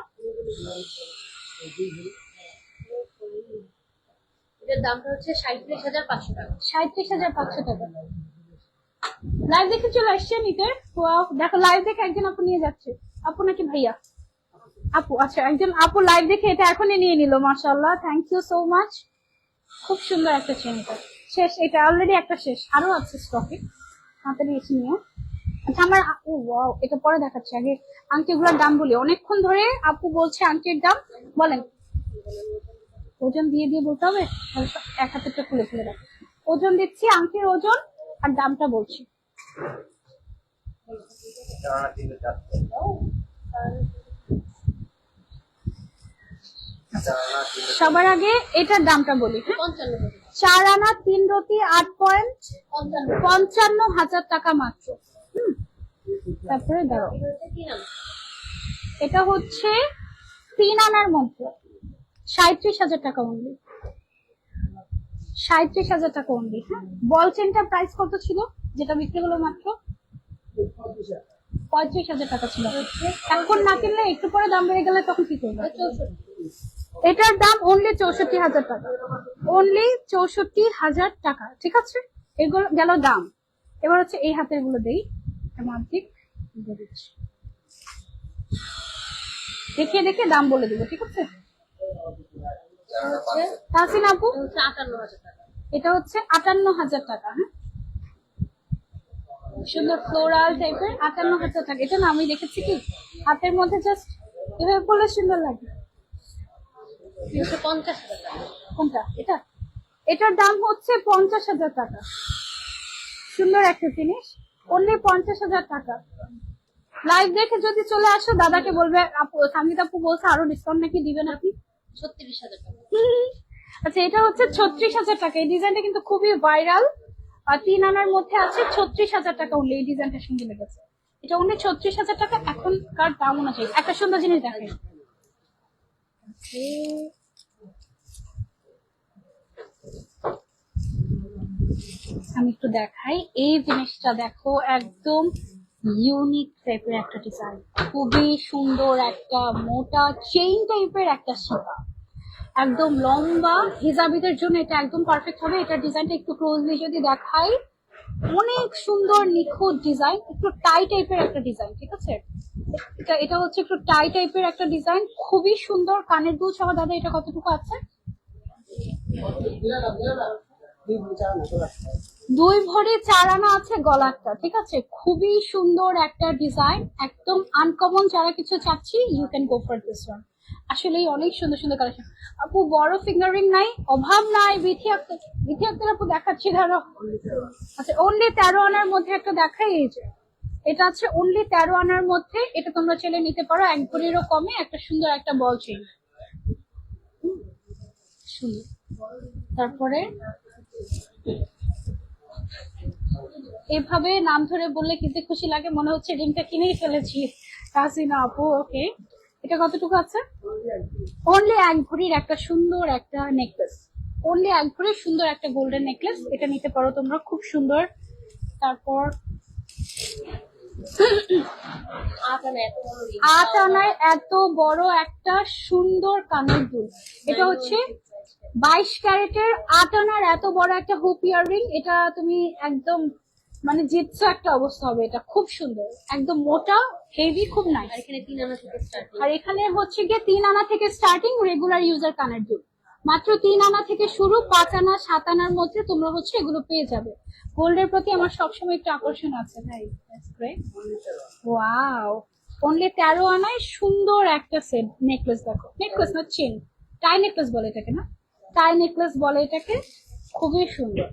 এটার দামটা হচ্ছে 37,500 টাকা। 37,500 টাকা। লাইভ দেখে চলে আসছে নিতে। ওয়াও, দেখো লাইভ দেখে একজন আপু নিয়ে যাচ্ছে। আপু নাকি ভাইয়া? আপু, আচ্ছা একজন আপু লাইভ দেখে এটা এখনই নিয়ে নিল, মাশাআল্লাহ, থ্যাংক ইউ সো মাচ। খুব সুন্দর একটা চেন। এটা শেষ, এটা অলরেডি একটা শেষ, আরো আছে স্টকে, হাতে নিয়েছি নিয়ে। আচ্ছা আমার ও ওয়াও, এটা পরে দেখাচ্ছি, আগে আংটিগুলোর দাম বলি। অনেকক্ষণ ধরে আপু বলছে আংটির দাম, বলেন। ওজন দিয়ে দিয়ে বলতে হবে, এক হাতেরটা খুলে খুলে রাখ। ওজন দিচ্ছি, আংটির ওজন আর দামটা বলছি। সবার আগে এটার দামটা বলি। 4 আনা 3 রতি 8 পয়েন্ট 55,000 টাকা মাত্র। তারপরে দাও, এটা হচ্ছে 3 আনার মধ্যে 37,000 টাকা অনলি, 37,000 টাকা অনলি। হ্যাঁ বল চেনটার প্রাইস কত ছিল যেটা বিক্রি হলো? মাত্র 35,000 টাকা ছিল। এখন না কিনলে একটু পরে দাম বেড়ে গেলে তখন কি করবে? এটার দাম অনলি 64,000 টাকা, অনলি 64,000 টাকা, ঠিক আছে। এগুলো গেল দাম। এবার হচ্ছে এই হাতের গুলো দেই, মাত্রিক দেখে দেখে দাম বলে দিব, ঠিক আছে। তাহসিন আপু, এটা হচ্ছে 58,000 টাকা। হ্যাঁ সুন্দর ফ্লোরাল টাইপের 58,000 টাকা। এটা না আমি দেখেছি কি হাতের মধ্যে জাস্ট এভাবে পরলে সুন্দর লাগে। 50,000 টাকা। কোনটা? এটা, এটার দাম হচ্ছে 50,000 টাকা। সুন্দর একটা জিনিস, অনলি 50,000 টাকা। লাইভ দেখে যদি চলে আসো, দাদাকে বলবে আপু, সামিত আপু বলছে আরো ডিসকাউন্ট নাকি দিবেন আপনি। 36,000 টাকা। আচ্ছা এটা হচ্ছে 36,000 টাকা। এই ডিজাইনটা কিন্তু খুবই ভাইরাল, আর 3 আনার মধ্যে আছে 36,000 টাকা অনলি। এই ডিজাইনটা সুন্দর লেগেছে, এটা অনলি 36,000 টাকা এখনকার দাম অনুযায়ী। একটা সুন্দর জিনিস দেখেন, আমি একটু দেখাই। এই জিনিসটা দেখো, একদম ইউনিক টাইপের একটা ডিজাইন, খুবই সুন্দর একটা মোটা চেইন টাইপের একটা শিকা, একদম লম্বা। হিজাবিদের জন্য এটা একদম পারফেক্ট হবে। এটা ডিজাইনটা একটু ক্লোজলি যদি দেখাই, অনেক সুন্দর নিখুঁত ডিজাইন, একটু টাই টাইপের একটা ডিজাইন, ঠিক আছে। এটা এটা হচ্ছে একটু টাই টাইপের একটা ডিজাইন, খুবই সুন্দর কানের দুল সহ। দাদা এটা কতটুকু আছে? 2 ভরি 4 আনা আছে গলাটা, ঠিক আছে। খুবই সুন্দর একটা ডিজাইন, একদম আনকমন। যারা কিছু চাচ্ছি you can go for this one. আসলেই অনেক সুন্দর সুন্দর কালেকশন। আপু বড় ফিঙ্গারিং নাই, অভাব নাই। বিথি আক্তার আপু দেখাচ্ছি, ধরো। আচ্ছা, অনলি 13 আনার মধ্যে একটা দেখাই। এই যে এটা আছে অনলি 13 আনার মধ্যে। এটা তোমরা চলে নিতে পারো, 1 ভরিরও কমে। একটা সুন্দর একটা বল চেইন, সুন্দর। তারপরে এভাবে নাম ধরে বললে কিন্তু খুশি লাগে, মনে হচ্ছে রিংটা কিনেই ফেলেছি। হাসিনা আপু, ওকে। এটা কতটুকু আছে? অনলি 1 ভরির একটা সুন্দর একটা নেকলেস, অনলি 1 ভরির সুন্দর একটা গোল্ডেন নেকলেস। এটা নিতে পারো তোমরা, খুব সুন্দর। তারপর 8 আনার এত বড় একটা সুন্দর কানের দুল। এটা হচ্ছে 22 ক্যারেটের 8 আনার এত বড় একটা হুপ ইয়াররিং। এটা তুমি একদম মানে জিতছো একটা অবস্থা হবে। এটা খুব সুন্দর, একদম মোটা, হেভি, খুব নাইস। আর এখানে 3 আনা থেকে স্টার্ট। আর এখানে হচ্ছে গিয়ে 3 আনা থেকে স্টার্টিং রেগুলার ইউজার কানের দুল। মাত্র 3 আনা থেকে শুরু, 5 আনা 7 আনার মধ্যে তোমরা হচ্ছে এগুলো পেয়ে যাবে। গোল্ডের প্রতি আমার সবসময় একটু আকর্ষণ আছে ভাই। ওয়াও, অনলি 13 আনায় সুন্দর একটা সেট নেকলেস। দেখো, নেকলেস না, চেন, টাই নেকলেস বলে এটাকে, না টাই নেকলেস বলে এটাকে। খুবই সুন্দর,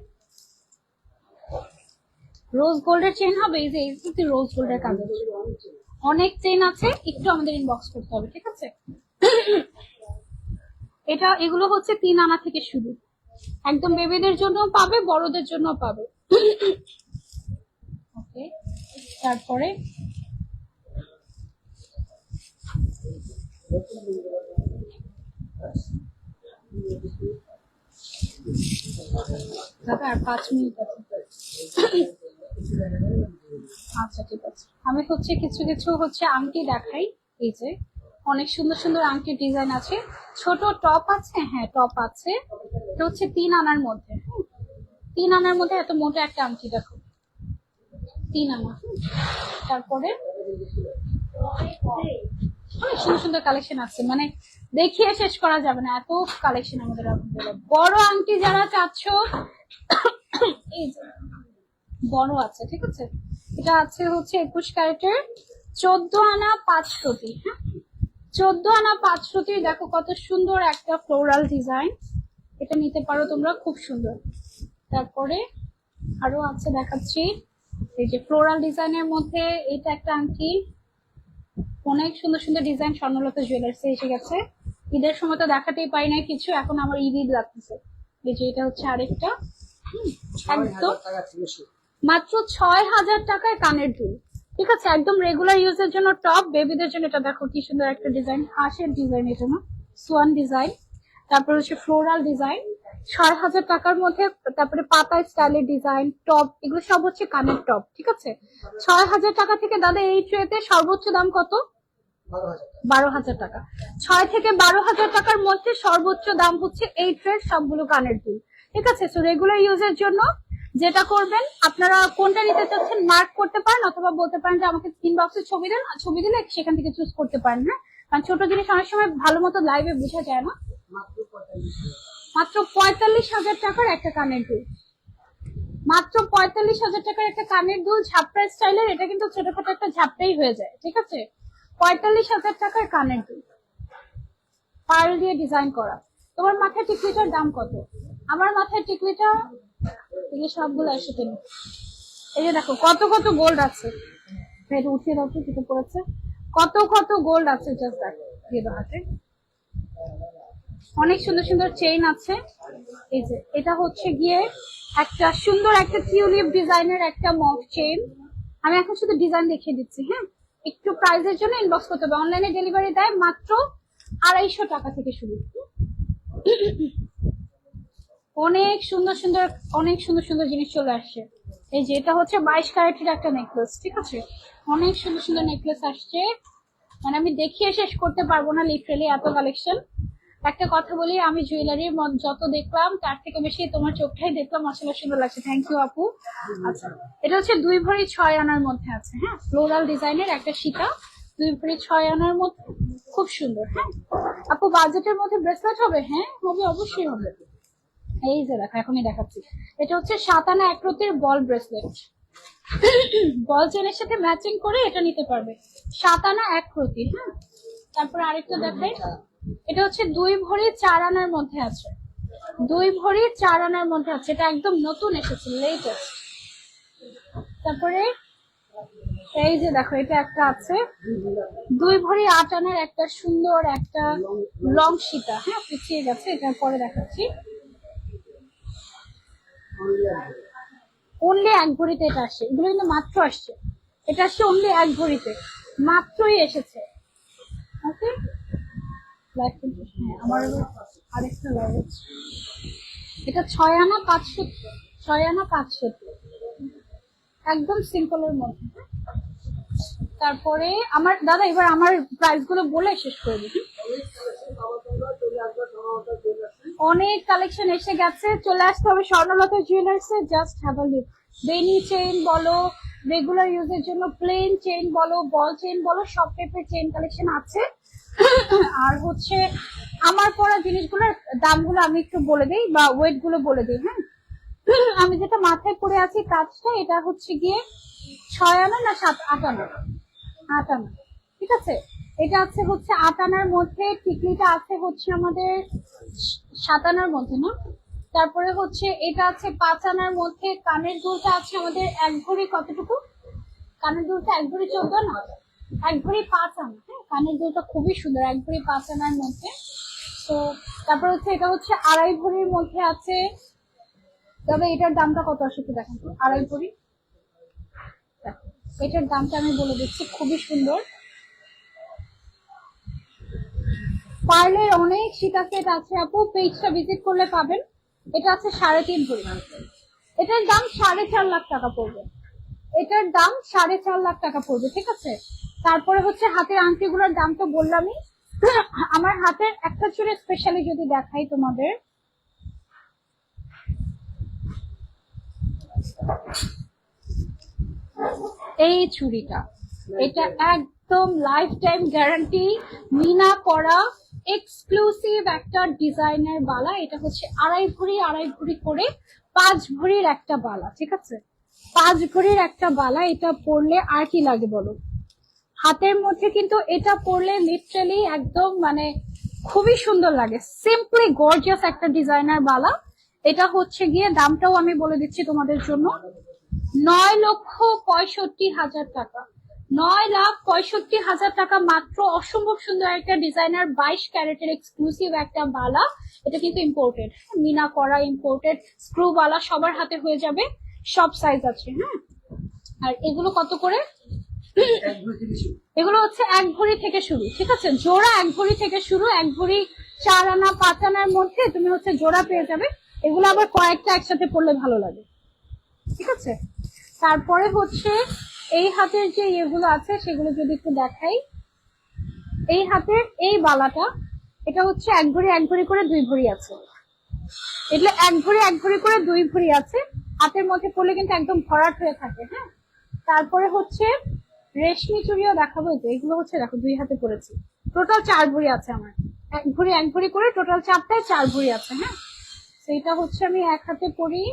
রোজ গোল্ডের চেন হবে। এই যে এই রোজ গোল্ডের কাজ আছে। অনেক চেন আছে, একটু আমাদের ইনবক্স করতে হবে, ঠিক আছে। এটা এগুলো হচ্ছে 3 আনা থেকে শুরু, একদম বেবিদের জন্য পাবে, বড়দের জন্য পাবে। ওকে, তারপরে দাদা আর 5 মিনিট আছে। আচ্ছা, ঠিক আছে। আমি হচ্ছে কিছু কিছু হচ্ছে আংটি দেখাই। এই যে অনেক সুন্দর সুন্দর আংটির ডিজাইন আছে। ছোট টপ আছে, হ্যাঁ টপ আছে। এটা হচ্ছে 3 আনার মধ্যে। 3 আনার মধ্যে এত মোটা একটা আংটি, দেখো 3 আনা। তারপরে অনেক সুন্দর সুন্দর কালেকশন আছে, মানে দেখিয়ে শেষ করা যাবে না, এত কালেকশন আমাদের available। বড় আংটি যারা চাচ্ছ, এই যে বড় আছে, ঠিক আছে। এটা আছে হচ্ছে 21 ক্যারেটের 14 আনা 5 প্রতি। হ্যাঁ, 14 আনা 5 প্রতি। দেখো কত সুন্দর একটা ফ্লোরাল ডিজাইন। এটা নিতে পারো তোমরা, খুব সুন্দর। তারপরে আরো আছে, দেখাচ্ছি। এই যে ফ্লোরাল ডিজাইনের মধ্যে এটা একটা আংটি, অনেক সুন্দর সুন্দর ডিজাইন। স্বর্ণলতা জুয়েলার্সে এসে গেছে। ঈদের সময় তো দেখাতেই পাই নাই কিছু, এখন আমার ঈদ লাগতেছে। এই যে এটা হচ্ছে আরেকটা, একদম মাত্র 6,000 টাকায় কানের দুল, ঠিক আছে। একদম রেগুলার ইউজের জন্য টপ, বেবিদের জন্য এটা দেখো কি সুন্দর একটা ডিজাইন, হাঁসের ডিজাইন, এটা না সোয়ান ডিজাইন। তারপর হচ্ছে ফ্লোরাল ডিজাইন, 6,000 টাকার মধ্যে। তারপরে পাতা স্টাইলের ডিজাইন, টপ, এগুলো সব হচ্ছে কানের টপ, ঠিক আছে। 6,000 টাকা থেকে দাদা এই ট্রেতে সর্বোচ্চ দাম কত? 12,000 টাকা। 6 থেকে 12,000 টাকার মধ্যে সর্বোচ্চ দাম হচ্ছে এই ট্রের সবগুলো কানের দুল, ঠিক আছে। সো রেগুলার ইউজের জন্য যেটা করবেন, আপনারা কোনটা নিতে চাচ্ছেন মার্ক করতে পারেন, অথবা বলতে পারেন যে আমাকে ইনবক্সে ছবি দেন, ছবি দিলে সেখান থেকে চুজ করতে পারেন। হ্যাঁ, কারণ ছোট জিনিস অনেক সময় ভালো মতো লাইভে বোঝা যায় না। মাত্র 45,000 টাকার একটা কানের দুল, মাত্র 45,000 টাকার একটা কানের দুল, ঝাপটা স্টাইলের। এটা কিন্তু ছোটখাটো একটা ঝাপটাই হয়ে যায়, ঠিক আছে। 45,000 টাকার কানের দুল, পার্ল দিয়ে ডিজাইন করা। তোমার মাথায় টিকলিটার দাম কত? আমার মাথায় টিকলিটা, এগুলো সবগুলো একসাথে নেই। এই যে দেখো কত কত গোল্ড আছে, এটা উঠিয়ে দাও তো, যেটা পড়েছে কত কত গোল্ড আছে। জাস্ট দেখো, দিয়ে দাও হাতে। অনেক সুন্দর সুন্দর চেইন আছে। এই যে এটা হচ্ছে গিয়ে একটা সুন্দর একটা টিউলিপ ডিজাইনের একটা মক চেইন। আমি এখন শুধু ডিজাইন দেখিয়ে দিচ্ছি। হ্যাঁ, একটু প্রাইসের জন্য ইনবক্স করতে হবে। অনলাইনে ডেলিভারি দেয় মাত্র 250 টাকা থেকে শুরু। অনেক সুন্দর সুন্দর, অনেক সুন্দর সুন্দর জিনিস চলে আসছে। এই যে এটা হচ্ছে 22 ক্যারেটের একটা নেকলেস, ঠিক আছে। অনেক সুন্দর সুন্দর নেকলেস আসছে, মানে আমি দেখিয়ে শেষ করতে পারবো না লিটারেলি, এত কালেকশন। একটা কথা বলি, আমি জুয়েলারির যত দেখলাম তার থেকে বেশি তোমার চোখটাই দেখলাম, আসলে সুন্দর লাগছে। থ্যাংক ইউ আপু। আচ্ছা, এটা হচ্ছে 2 ভরি 6 আনার মধ্যে আছে। হ্যাঁ, ফ্লোরাল ডিজাইনের একটা সীতা, 2 ভরি 6 আনার মধ্যে খুব সুন্দর। হ্যাঁ আপু বাজেটের মধ্যে ব্রেসলেট হবে? হ্যাঁ হবে, অবশ্যই হবে। এই যে দেখো এখনই দেখাচ্ছি, এটা হচ্ছে 7 আনা 1 রতির বল ব্রেসলেট। বল চেনের সাথে ম্যাচিং করে এটা নিতে পারবে, 7 আনা 1 রতি। হ্যাঁ তারপরে আরেকটা দেখাই, এটা হচ্ছে 2 ভরি 4 আনার মধ্যে আছে, 2 ভরি 4 আনার মধ্যে আছে, এটা একদম নতুন এসেছে, লেটেস্ট। তারপরে এই যে দেখো এটা একটা আছে 2 ভরি 8 আনার একটা সুন্দর একটা লং সীতা। হ্যাঁ পিছিয়ে গেছে, এটা পরে দেখাচ্ছি। অনলি 1 ভরিতে এটা আসছে, এগুলো কিন্তু মাত্র আসছে, এটা আসছে অনলি 1 ভরিতে, মাত্রই এসেছে। ওকে হ্যাঁ আমার আরেকটা লাগেজ, এটা 6 আনা 500, 6 আনা 500, একদম সিম্পলের মধ্যে। তারপরে আমার দাদা এবার আমার প্রাইস গুলো বলে শেষ করে দিই। অনেক কালেকশন এসে গেছে, চলে আসতে হবে স্বর্ণলতা জুয়েলার্স এ, জাস্ট হ্যাভ আ লুক। বেনি চেইন বলো, রেগুলার ইউজের জন্য প্লেন চেইন বলো, বল চেইন বলো, সব টাইপের চেইন কালেকশন আছে। আর হচ্ছে আমার পরা জিনিসগুলোর দামগুলো আমি একটু বলে দিই বা ওয়েট গুলো বলে দিই। হ্যাঁ আমি যেটা মাথায় পরে আছি কাজটা, এটা হচ্ছে গিয়ে 6 আনা না 7 8 আনা, 8 আনা, ঠিক আছে। এটা আছে হচ্ছে 8 আনার মধ্যে, টিকলিটা আছে হচ্ছে আমাদের 7 আনার মধ্যে না। তারপরে হচ্ছে এটা আছে 5 আনার মধ্যে, কানের দুলটা আছে আমাদের 1 ভরি কতটুকু, কানের দুলটা 1 ভরি 14 না, 1 ভরি 5 আনা। হ্যাঁ কানের দুলটা খুবই সুন্দর, 1 ভরি 5 আনার মধ্যে। তো তারপর হচ্ছে এটা হচ্ছে 2.5 ভরির মধ্যে আছে, তবে এটার দামটা কত আসে একটু দেখেন তো। 2.5 ভরি, এটার দামটা আমি বলে দিচ্ছি, খুবই সুন্দর। পার্লের অনেক সীতা সেট আছে আপু, পেজটা ভিজিট করলে পাবেন। এটা আছে 3.5 ভরি, এটার দাম 4.5 লাখ টাকা পড়বে, এটার দাম 4.5 লাখ টাকা পড়বে, ঠিক আছে। তারপরে হচ্ছে হাতের আংটিগুলোর দাম তো বললামই। আমার হাতের একটা চুড়ি স্পেশালি যদি দেখাই তোমাদের, এই চুড়িটা, এটা একদম লাইফ টাইম গ্যারান্টি, মিনা করা এক্সক্লুসিভ একটা ডিজাইনার বালা। এটা হচ্ছে 2.5 ভরি 2.5 ভরি করে 5 ভরির একটা বালা, ঠিক আছে। 5 ভরির একটা বালা, এটা পরলে আর কি লাগে বলো। হাতের মধ্যে কিন্তু এটা পরলে লিটারালি একদম মানে খুবই সুন্দর লাগে, সিম্পলি গর্জিয়াস একটা ডিজাইনার বালা। এটা হচ্ছে গিয়ে দামটাও আমি বলে দিচ্ছি তোমাদের জন্য, 9,65,000 টাকা, 9,65,000 টাকা মাত্র। অসম্ভব সুন্দর একটা ডিজাইনার 22 ক্যারেটের এক্সক্লুসিভ একটা বালা, এটা কিন্তু ইম্পোর্টেড, মিনা করা ইম্পোর্টেড, স্ক্রু বালা সবার হাতে হয়ে যাবে, সব সাইজ আছে। হ্যাঁ আর এগুলো কত করে, এগুলো হচ্ছে 1 ভরি থেকে শুরু, ঠিক আছে। জোড়া 1 ভরি থেকে শুরু, 1 ভরি 4 আনা 5 আনার মধ্যে তুমি হচ্ছে জোড়া পেয়ে যাবে। এগুলো আবার কয়েকটা একসাথে পড়লে ভালো লাগে, ঠিক আছে। তারপরে হচ্ছে এই হাতের যে ইয়েগুলো আছে সেগুলো যদি একটু দেখাই, এই হাতের এই বালাটা, এটা হচ্ছে 1 ভরি 1 ভরি করে 2 ভরি আছে, এগুলো 1 ভরি 1 ভরি করে 2 ভরি আছে, হাতের মধ্যে পড়লে কিন্তু একদম ভরাট হয়ে থাকে। হ্যাঁ তারপরে হচ্ছে রেশমি চুড়িও দেখাবো, তো এগুলো হচ্ছে দেখো 2 হাতে পড়েছি, টোটাল 4 ভরি আছে আমার, 1 ভরি 1 ভরি করে টোটাল 4টায় 4 ভরি আছে। হ্যাঁ সেইটা হচ্ছে আমি 1 হাতে পরি,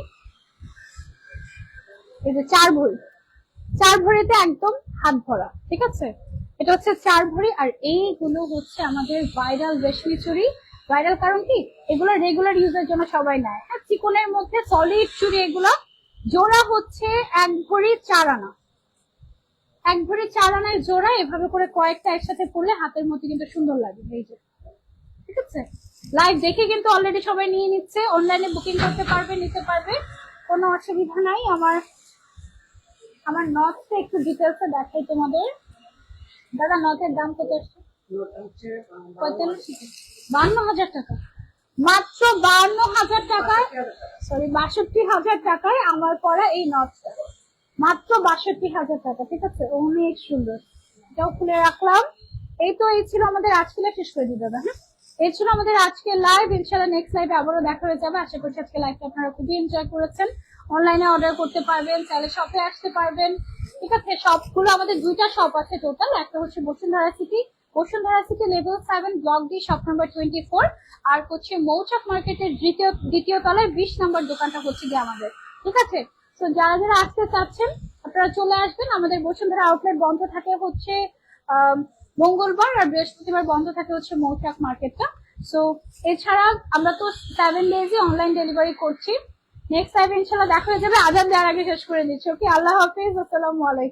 এই যে 4 ভরি, 4 ভরিতে একদম হাত ভরা, ঠিক আছে। এটা হচ্ছে 4 ভরি। আর এইগুলো হচ্ছে আমাদের ভাইরাল রেশমি চুড়ি, ভাইরাল কারণ কি এগুলো রেগুলার ইউজের জন্য সবাই নেয়। হ্যাঁ চিকনের মধ্যে সলিড চুড়ি, এগুলো জোড়া হচ্ছে 1 ভরি 4 আনা, 1 ভরি 4 আনায় জোড়া, এভাবে করে কয়েকটা একসাথে পড়লে হাতের মধ্যে কিন্তু সুন্দর লাগে, এই যে, ঠিক আছে। লাইভ দেখে কিন্তু অলরেডি সবাই নিয়ে নিচ্ছে, অনলাইনে বুকিং করতে পারবে, নিতে পারবে, কোনো অসুবিধা নাই। আমার নথটা একটু ডিটেলসে দেখাই তোমাদের। দাদা নথের দাম কত আসছে? 52,000 টাকা, মাত্র 52,000 টাকায়, সরি 62,000 টাকায় আমার পরা এই নথটা, মাত্র 62,000 টাকা, ঠিক আছে। অনেক সুন্দর, এটাও খুলে রাখলাম। এই তো এই ছিল আমাদের আজকে, শেষ করে দিই দাদা। হ্যাঁ এই ছিল আমাদের আজকে লাইভ, ইনশাআল্লাহ নেক্সট লাইভে আবারও দেখা হয়ে যাবে। আশা করছি আজকে লাইভটা আপনারা খুবই এনজয় করেছেন। অনলাইনে অর্ডার করতে পারবেন, চাইলে শপে আসতে পারবেন, ঠিক আছে, শপগুলো আমাদের দুইটা শপ আছে টোটাল। একটা হচ্ছে Bashundhara city level 7 block D shop number 24, আর হচ্ছে মৌচাক মার্কেটের দ্বিতীয় তলায় 20 নম্বর দোকানটা হচ্ছে গিয়ে আমাদের। ঠিক আছে, তো যারা যারা আসতে চাচ্ছেন আপনারা চলে আসবেন। আমাদের বসুন্ধরা আউটলেট বন্ধ থাকে হচ্ছে মঙ্গলবার, আর বৃহস্পতিবার বন্ধ থাকে হচ্ছে মৌচাক মার্কেটটা। সো এছাড়া আমরা তো 7 ডেজে অনলাইন ডেলিভারি করছি। নেক্সট টাইম ইনশাল্লাহ দেখা হয়ে যাবে। আজান দেওয়ার আগে শেষ করে দিচ্ছি। ওকে, আল্লাহ হাফিজ, আসসালামু আলাইকুম।